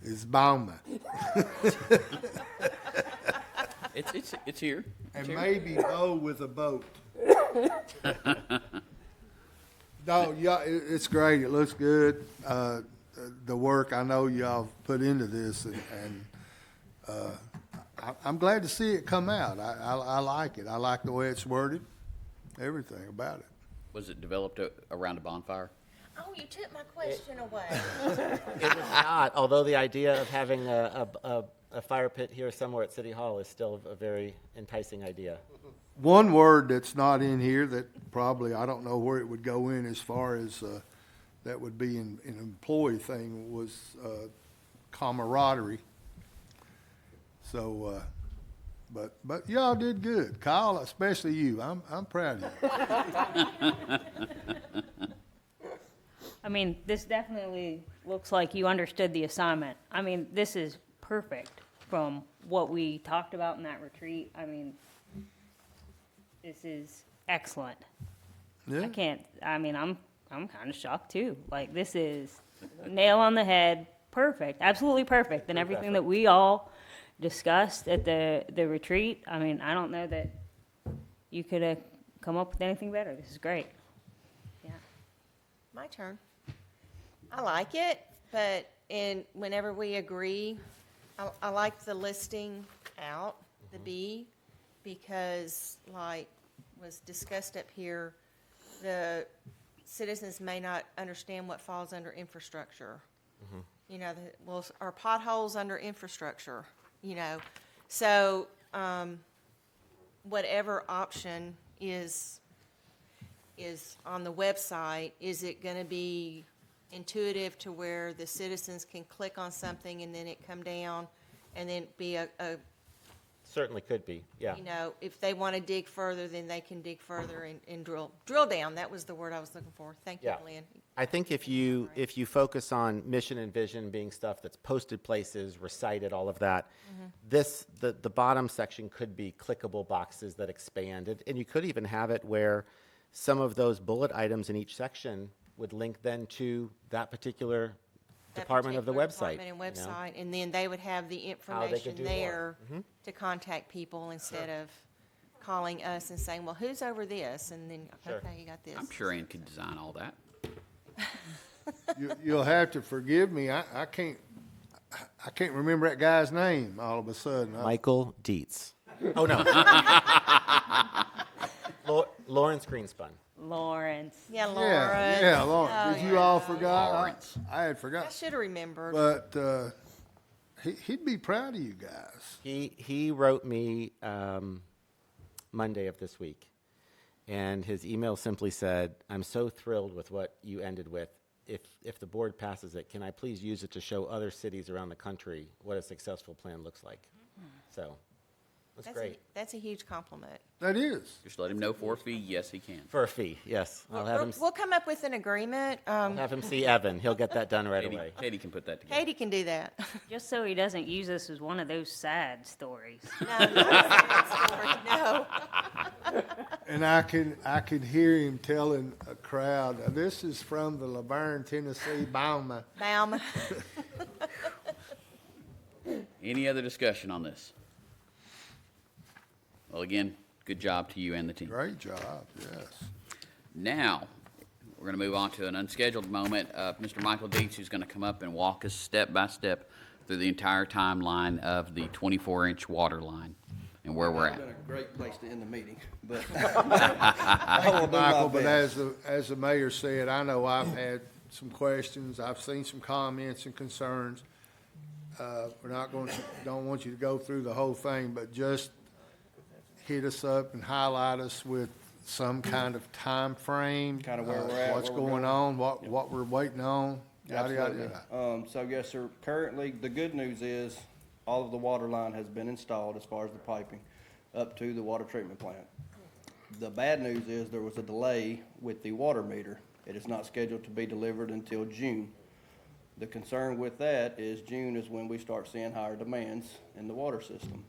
[SPEAKER 3] is Bauma.
[SPEAKER 1] It's here.
[SPEAKER 3] And maybe Bo with a boat. No, yeah, it's great. It looks good. The work I know y'all put into this, and I'm glad to see it come out. I like it. I like the way it's worded, everything about it.
[SPEAKER 1] Was it developed around a bonfire?
[SPEAKER 9] Oh, you took my question away.
[SPEAKER 4] It was not, although the idea of having a fire pit here somewhere at City Hall is still a very enticing idea.
[SPEAKER 3] One word that's not in here that probably, I don't know where it would go in as far as that would be an employee thing, was camaraderie. So, but y'all did good. Kyle, especially you. I'm proud of you.
[SPEAKER 7] I mean, this definitely looks like you understood the assignment. I mean, this is perfect from what we talked about in that retreat. I mean, this is excellent.
[SPEAKER 3] Yeah.
[SPEAKER 7] I'm kind of shocked too. Like, this is nail on the head, perfect, absolutely perfect. And everything that we all discussed at the retreat, I mean, I don't know that you could have come up with anything better. This is great. Yeah.
[SPEAKER 9] My turn. I like it, but whenever we agree, I like the listing out, the B, because like was discussed up here, the citizens may not understand what falls under infrastructure. You know, are potholes under infrastructure, you know? So, whatever option is on the website, is it gonna be intuitive to where the citizens can click on something and then it come down and then be a
[SPEAKER 4] Certainly could be, yeah.
[SPEAKER 9] you know, if they want to dig further, then they can dig further and drill down. That was the word I was looking for. Thank you,
[SPEAKER 4] Yeah.
[SPEAKER 9] Glenn.
[SPEAKER 4] I think if you focus on mission and vision being stuff that's posted places, recited, all of that, the bottom section could be clickable boxes that expand. And you could even have it where some of those bullet items in each section would link then to that particular
[SPEAKER 9] That
[SPEAKER 4] department of the
[SPEAKER 9] particular
[SPEAKER 4] website.
[SPEAKER 9] department and
[SPEAKER 4] you know?
[SPEAKER 9] website, and then they would have the
[SPEAKER 4] could
[SPEAKER 9] information
[SPEAKER 4] do more.
[SPEAKER 9] there to contact people instead of calling us and saying, well, who's over this? And then,
[SPEAKER 4] Sure.
[SPEAKER 9] okay, you got this.
[SPEAKER 1] I'm sure Ann could design all that.
[SPEAKER 3] You'll have to forgive me. I can't remember that guy's name all of a sudden.
[SPEAKER 4] Michael Dietz. Oh, no. Lawrence Greenspun.
[SPEAKER 7] Lawrence.
[SPEAKER 9] Yeah, Laura.
[SPEAKER 3] Yeah, Lawrence.
[SPEAKER 9] Oh,
[SPEAKER 3] Did you all forgot?
[SPEAKER 1] Lawrence.
[SPEAKER 3] I had
[SPEAKER 9] I
[SPEAKER 3] forgot.
[SPEAKER 9] should have remembered.
[SPEAKER 3] But he'd be proud of you guys.
[SPEAKER 4] He wrote me Monday of this week, and his email simply said, "I'm so thrilled with what you ended with. If the board passes it, can I please use it to show other cities around the country what a successful plan looks like?" So that's great.
[SPEAKER 9] That's a huge compliment.
[SPEAKER 3] That is.
[SPEAKER 1] Just let him know for a fee, yes, he can.
[SPEAKER 4] For a fee, yes. I'll have him.
[SPEAKER 9] We'll come up with an agreement.
[SPEAKER 4] Have him see Evan. He'll get that done right away.
[SPEAKER 1] Katie can put that together.
[SPEAKER 9] Katie can do that.
[SPEAKER 7] Just so he doesn't use us as one of those sad stories.
[SPEAKER 9] No, not a sad story, no.
[SPEAKER 3] And I can hear him telling a crowd, "This is from the Laverne, Tennessee, Bauma."
[SPEAKER 9] Baum.
[SPEAKER 1] Any other discussion on this? Well, again, good job to you and the team.
[SPEAKER 3] Great job, yes.
[SPEAKER 1] Now, we're going to move on to an unscheduled moment of Mr. Michael Dietz, who's going to come up and walk us step by step through the entire timeline of the 24-inch water line and where we're at.
[SPEAKER 12] Been a great place to end the meeting, but
[SPEAKER 3] Michael, but as the mayor said, I know I've had some questions, I've seen some comments and concerns. Don't want you to go through the whole thing, but just hit us up and highlight us with some kind of time frame?
[SPEAKER 12] Kinda where we're at,
[SPEAKER 3] What's
[SPEAKER 12] where we're
[SPEAKER 3] going
[SPEAKER 12] going.
[SPEAKER 3] on, what we're waiting on, yada, yada,
[SPEAKER 12] Absolutely.
[SPEAKER 3] yada.
[SPEAKER 12] So yes, sir, currently, the good news is all of the water line has been installed as far as the piping up to the water treatment plant. The bad news is there was a delay with the water meter. It is not scheduled to be delivered until June. The concern with that is June is when we start seeing higher demands in the water system.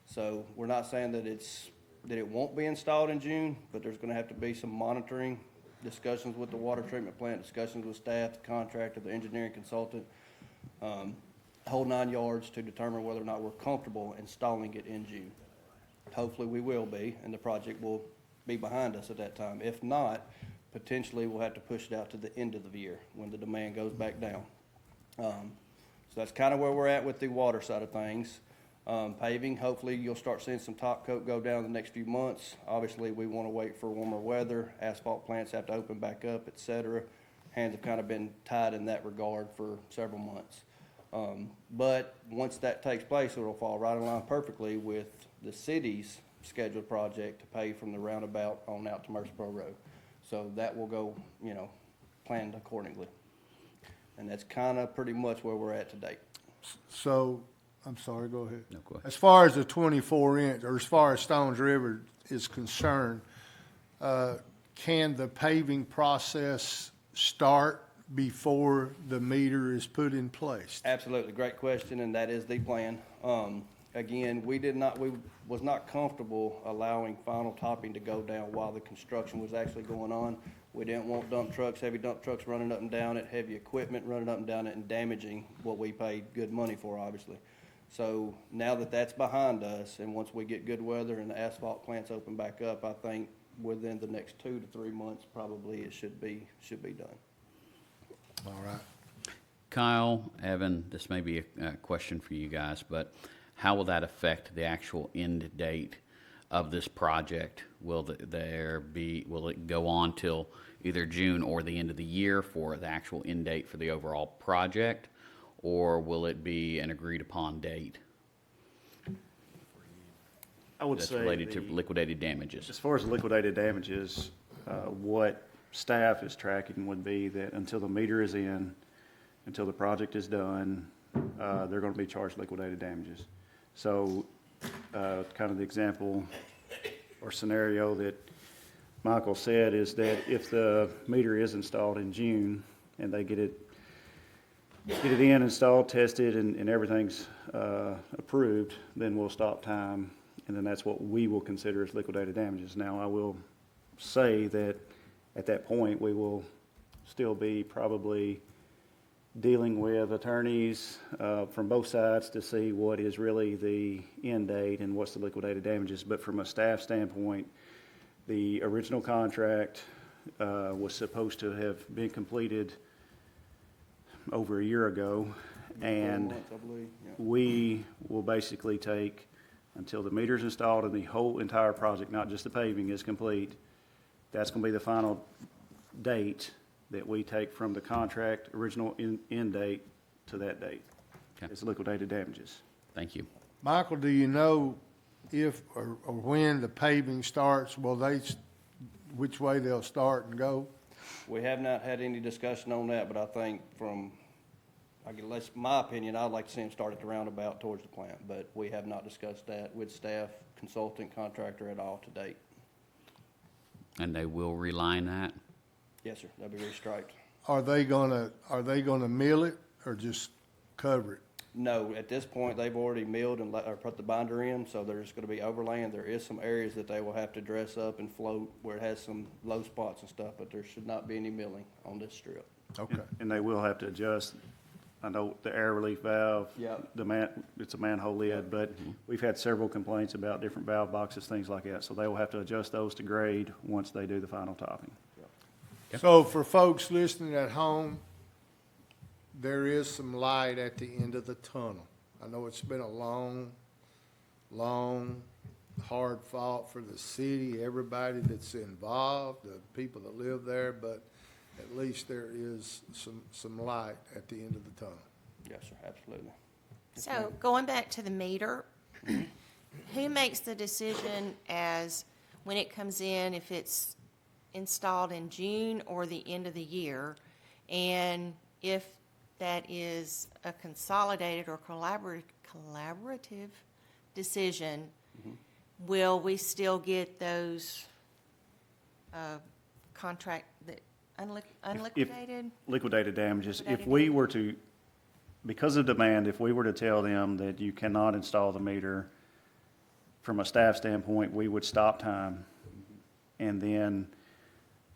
[SPEAKER 12] So we're not saying that it won't be installed in June, but there's gonna have to be some monitoring, discussions with the water treatment plant, discussions with staff, the contractor, the engineering consultant, whole 9 yards to determine whether or not we're comfortable installing it in June. Hopefully we will be, and the project will be behind us at that time. If not, potentially we'll have to push it out to the end of the year when the demand goes back down. So that's kind of where we're at with the water side of things. Paving, hopefully you'll start seeing some top coat go down in the next few months. Obviously, we want to wait for warmer weather. Asphalt plants have to open back up, et cetera. Hands have kind of been tied in that regard for several months. But once that takes place, it'll fall right in line perfectly with the city's scheduled project to pave from the roundabout on out to Mercerboro Road. So that will go, planned accordingly. And that's kind of pretty much where we're at to date.
[SPEAKER 3] So, I'm sorry, go ahead.
[SPEAKER 1] No, go ahead.
[SPEAKER 3] As far as the 24-inch, or as far as Stones River is concerned, can the paving process start before the meter is put in place?
[SPEAKER 12] Absolutely, great question, and that is the plan. Again, we was not comfortable allowing final topping to go down while the construction was actually going on. We didn't want heavy dump trucks running up and down it, heavy equipment running up and down it and damaging what we paid good money for, obviously. So now that that's behind us, and once we get good weather and the asphalt plants open back up, I think within the next 2 to 3 months, probably it should be done.
[SPEAKER 3] All right.
[SPEAKER 1] Kyle, Evan, this may be a question for you guys, but how will that affect the actual end date of this project? Will it go on till either June or the end of the year for the actual end date for the overall project? Or will it be an agreed upon date
[SPEAKER 13] I would
[SPEAKER 1] that's
[SPEAKER 13] say
[SPEAKER 1] related to liquidated damages?
[SPEAKER 13] as far as liquidated damages, what staff is tracking would be that until the meter is in, until the project is done, they're going to be charged liquidated damages. So kind of the example or scenario that Michael said is that if the meter is installed in June and they get it in, installed, tested, and everything's approved, then we'll stop time, and then that's what we will consider as liquidated damages. Now, I will say that at that point, we will still be probably dealing with attorneys from both sides to see what is really the end date and what's the liquidated damages. But from a staff standpoint, the original contract was supposed to have been completed over a year ago, and
[SPEAKER 12] 4 months, I believe. Yeah.
[SPEAKER 13] we will basically take until the meter's installed and the whole entire project, not just the paving, is complete. That's going to be the final date that we take from the contract original end date to that date.
[SPEAKER 1] Okay.
[SPEAKER 13] It's liquidated damages.
[SPEAKER 1] Thank you.
[SPEAKER 3] Michael, do you know if or when the paving starts, which way they'll start and go?
[SPEAKER 12] We have not had any discussion on that, but I think my opinion, I'd like to see them start at the roundabout towards the plant, but we have not discussed that with staff, consultant, contractor at all to date.
[SPEAKER 1] And they will reline that?
[SPEAKER 12] Yes, sir, they'll be restriped.
[SPEAKER 3] Are they gonna mill it or just cover it?
[SPEAKER 12] No, at this point, they've already milled and or put the binder in, so there's gonna be overlaying. There is some areas that they will have to dress up and float where it has some low spots and stuff, but there should not be any milling on this strip.
[SPEAKER 3] Okay.
[SPEAKER 13] And they will have to adjust, I know, the air relief valve.
[SPEAKER 12] Yep.
[SPEAKER 13] It's a manhole lid, but we've had several complaints about different valve boxes, things like that. So they will have to adjust those to grade once they do the final topping.
[SPEAKER 3] So for folks listening at home, there is some light at the end of the tunnel. I know it's been a long, hard fought for the city, everybody that's involved, the people that live there, but at least there is some light at the end of the tunnel.
[SPEAKER 12] Yes, sir, absolutely.
[SPEAKER 9] So going back to the meter, who makes the decision as when it comes in, if it's installed in June or the end of the year? And if that is a consolidated or collaborative decision, will we still get those contract, that unliquidated?
[SPEAKER 13] Liquidated damages. If
[SPEAKER 9] Liquidated
[SPEAKER 13] we
[SPEAKER 9] damages.
[SPEAKER 13] were to, because of demand, if we were to tell them that you cannot install the meter, from a staff standpoint, we would stop time. And then,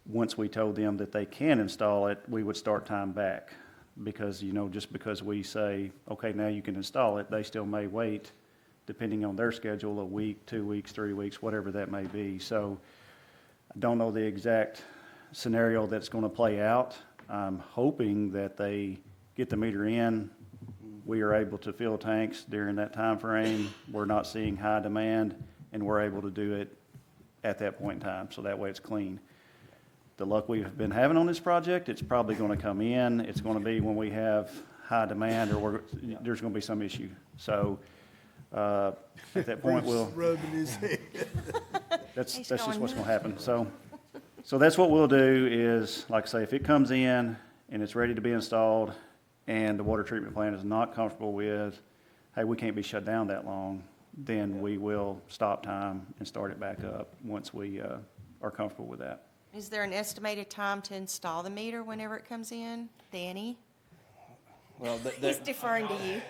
[SPEAKER 13] once we told them that they can install it, we would start time back. Because, just because we say, okay, now you can install it, they still may wait, depending on their schedule, a week, 2 weeks, 3 weeks, whatever that may be. So I don't know the exact scenario that's going to play out. I'm hoping that they get the meter in. We are able to fill tanks during that time frame. We're not seeing high demand, and we're able to do it at that point in time, so that way it's clean. The luck we've been having on this project, it's probably going to come in. It's going to be when we have high demand or there's going to be some issue. So at that point,
[SPEAKER 3] Rubbing his head.
[SPEAKER 13] that's
[SPEAKER 9] He's
[SPEAKER 13] just
[SPEAKER 9] going
[SPEAKER 13] what's going to
[SPEAKER 9] nuts.
[SPEAKER 13] happen. So that's what we'll do is, like I say, if it comes in and it's ready to be installed and the water treatment plant is not comfortable with, hey, we can't be shut down that long, then we will stop time and start it back up once we are comfortable with that.
[SPEAKER 9] Is there an estimated time to install the meter whenever it comes in? Danny?
[SPEAKER 12] Well,
[SPEAKER 9] He's deferring to you.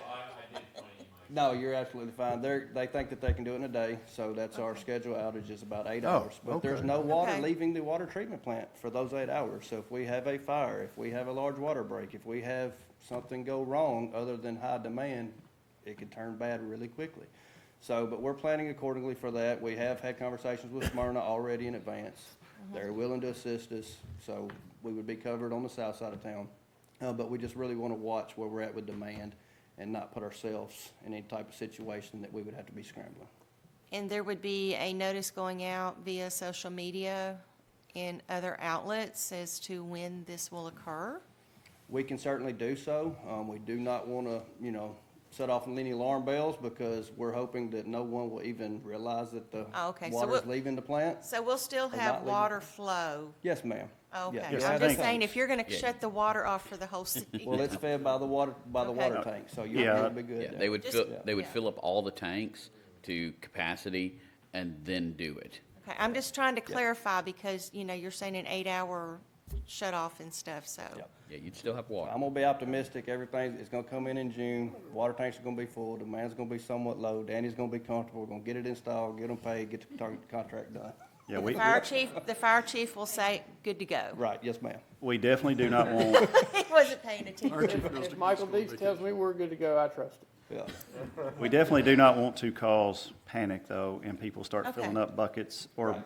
[SPEAKER 12] no, you're absolutely fine. They think that they can do it in a day, so that's our schedule outage is about 8
[SPEAKER 3] Oh,
[SPEAKER 12] hours. But there's
[SPEAKER 3] okay.
[SPEAKER 12] no water
[SPEAKER 9] Okay.
[SPEAKER 12] leaving the water treatment plant for those 8 hours. So if we have a fire, if we have a large water break, if we have something go wrong other than high demand, it could turn bad really quickly. So, but we're planning accordingly for that. We have had conversations with Smyrna already in advance. They're willing to assist us, so we would be covered on the south side of town. But we just really want to watch where we're at with demand and not put ourselves in any type of situation that we would have to be scrambling.
[SPEAKER 9] And there would be a notice going out via social media and other outlets as to when this will occur?
[SPEAKER 12] We can certainly do so. We do not want to, set off any alarm bells because we're hoping that no one will even realize that the
[SPEAKER 9] Oh, okay. So
[SPEAKER 12] water's
[SPEAKER 9] we'll-
[SPEAKER 12] leaving the plant.
[SPEAKER 9] So we'll still
[SPEAKER 12] Or
[SPEAKER 9] have
[SPEAKER 12] not leaving.
[SPEAKER 9] water flow?
[SPEAKER 12] Yes, ma'am.
[SPEAKER 9] Okay.
[SPEAKER 12] Yeah,
[SPEAKER 9] I'm
[SPEAKER 12] you'll
[SPEAKER 9] just
[SPEAKER 12] have the
[SPEAKER 9] saying,
[SPEAKER 12] tanks.
[SPEAKER 9] if you're going to shut the water off for the whole city.
[SPEAKER 12] Well, it's fed by the water
[SPEAKER 9] Okay.
[SPEAKER 12] tank, so you'll
[SPEAKER 13] Yeah.
[SPEAKER 12] be good.
[SPEAKER 1] Yeah,
[SPEAKER 12] there.
[SPEAKER 1] they would
[SPEAKER 9] Just-
[SPEAKER 1] fill, they would
[SPEAKER 9] yeah.
[SPEAKER 1] fill up all the tanks to capacity and then do it.
[SPEAKER 9] Okay, I'm just trying to clarify because, you're saying an 8-hour shut off and stuff, so.
[SPEAKER 12] Yep.
[SPEAKER 1] Yeah, you'd still have water.
[SPEAKER 12] I'm gonna be optimistic. Everything is gonna come in June. Water tanks are gonna be full. Demand's gonna be somewhat low. Danny's gonna be comfortable. We're gonna get it installed, get them paid, get the contract done.
[SPEAKER 13] Yeah,
[SPEAKER 9] The fire chief will say, good to go.
[SPEAKER 12] Right, yes, ma'am.
[SPEAKER 13] we definitely do not want,
[SPEAKER 9] He wasn't paying attention.
[SPEAKER 14] If Michael Deeds tells me we're good to go, I trust him.
[SPEAKER 12] Yeah.
[SPEAKER 13] we definitely do not want to cause panic, though, and people start
[SPEAKER 9] Okay.
[SPEAKER 13] filling up buckets or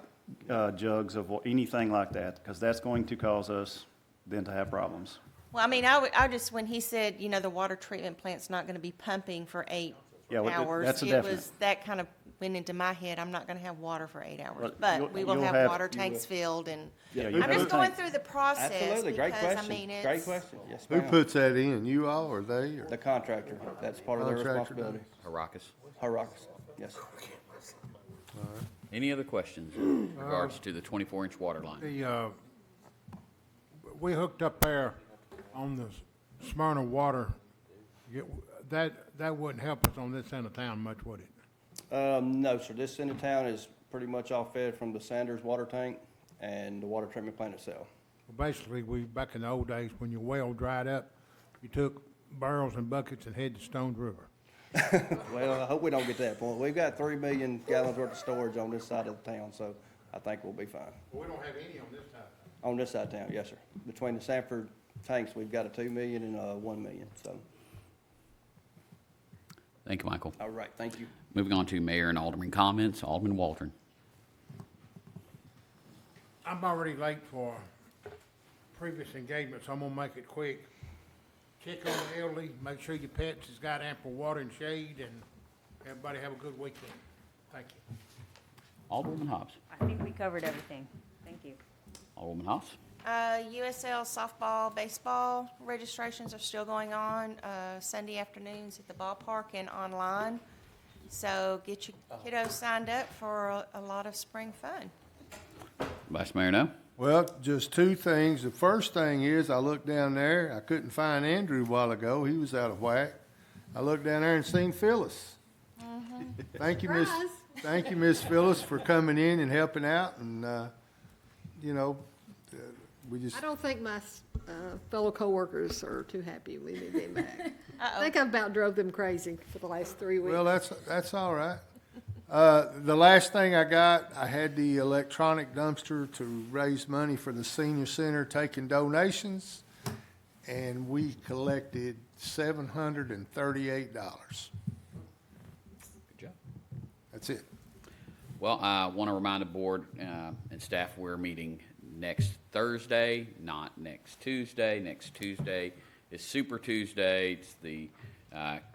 [SPEAKER 13] jugs of anything like that, because that's going to cause us then to have problems.
[SPEAKER 9] Well, I just, when he said, the water treatment plant's not gonna be pumping for 8
[SPEAKER 13] Yeah, well,
[SPEAKER 9] hours.
[SPEAKER 13] that's a
[SPEAKER 9] It
[SPEAKER 13] definite.
[SPEAKER 9] was, that kind of went into my head, I'm not gonna have water for 8 hours.
[SPEAKER 13] Well,
[SPEAKER 9] But we will
[SPEAKER 13] you'll
[SPEAKER 9] have
[SPEAKER 13] have-
[SPEAKER 9] water
[SPEAKER 13] you
[SPEAKER 9] tanks filled and,
[SPEAKER 13] Yeah, you
[SPEAKER 9] I'm
[SPEAKER 13] have
[SPEAKER 9] just
[SPEAKER 13] the
[SPEAKER 9] going
[SPEAKER 13] tank.
[SPEAKER 9] through the process.
[SPEAKER 12] Absolutely, great
[SPEAKER 9] because,
[SPEAKER 12] question. Great
[SPEAKER 9] it's-
[SPEAKER 12] question. Yes,
[SPEAKER 3] Who
[SPEAKER 12] ma'am.
[SPEAKER 3] puts that in? You all or they? Or?
[SPEAKER 12] The contractor. That's part of their
[SPEAKER 3] Contractor
[SPEAKER 12] responsibility.
[SPEAKER 1] Caracas.
[SPEAKER 12] Hierarchs, yes.
[SPEAKER 1] Any other questions in regards to the 24-inch water line?
[SPEAKER 8] We hooked up there on the Smyrna water. That wouldn't help us on this end of town much, would it?
[SPEAKER 12] No, sir. This end of town is pretty much all fed from the Sanders water tank and the water treatment plant itself.
[SPEAKER 8] Well, basically, back in the old days, when your well dried up, you took barrels and buckets and headed to Stones River.
[SPEAKER 12] Well, I hope we don't get to that point. We've got 3 million gallons worth of storage on this side of the town, so I think we'll be fine.
[SPEAKER 8] We don't have any on this side.
[SPEAKER 12] On this side of town, yes, sir. Between the Sanford tanks, we've got a 2 million and a 1 million, so,
[SPEAKER 1] Thank you, Michael.
[SPEAKER 12] all right, thank you.
[SPEAKER 1] Moving on to mayor and alderman comments. Alderman Waldron.
[SPEAKER 8] I'm already late for previous engagement, so I'm gonna make it quick. Check on the elderly, make sure your pets has got ample water and shade, and everybody have a good weekend. Thank you.
[SPEAKER 1] Alderwoman Hobbs.
[SPEAKER 7] I think we covered everything. Thank you.
[SPEAKER 1] Alderwoman Hobbs.
[SPEAKER 9] USL softball, baseball registrations are still going on, Sunday afternoons at the ballpark and online. So get your kiddos signed up for a lot of spring fun.
[SPEAKER 1] Vice Mayor No?
[SPEAKER 3] Well, just two things. The first thing is, I looked down there, I couldn't find Andrew a while ago, he was out of whack. I looked down there and seen Phyllis. Thank you,
[SPEAKER 11] Surprise.
[SPEAKER 3] Thank you, Miss Phyllis, for coming in and helping out, and, you know, we just,
[SPEAKER 11] I don't think my fellow coworkers are too happy with me being back. I
[SPEAKER 9] Uh-oh.
[SPEAKER 11] think I about drove them crazy for the last 3 weeks.
[SPEAKER 3] well, that's all right. The last thing I got, I had the electronic dumpster to raise money for the senior center, taking donations, and we collected $738.
[SPEAKER 1] Good job.
[SPEAKER 3] That's it.
[SPEAKER 1] Well, I want to remind the board and staff we're meeting next Thursday, not next Tuesday. Next Tuesday is Super Tuesday. It's the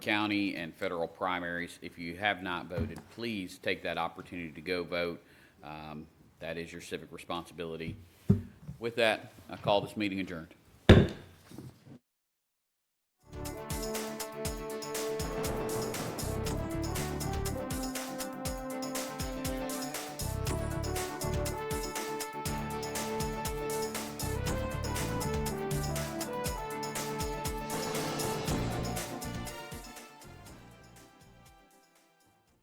[SPEAKER 1] county and federal primaries. If you have not voted, please take that opportunity to go vote. That is your civic responsibility. With that, I call this meeting adjourned.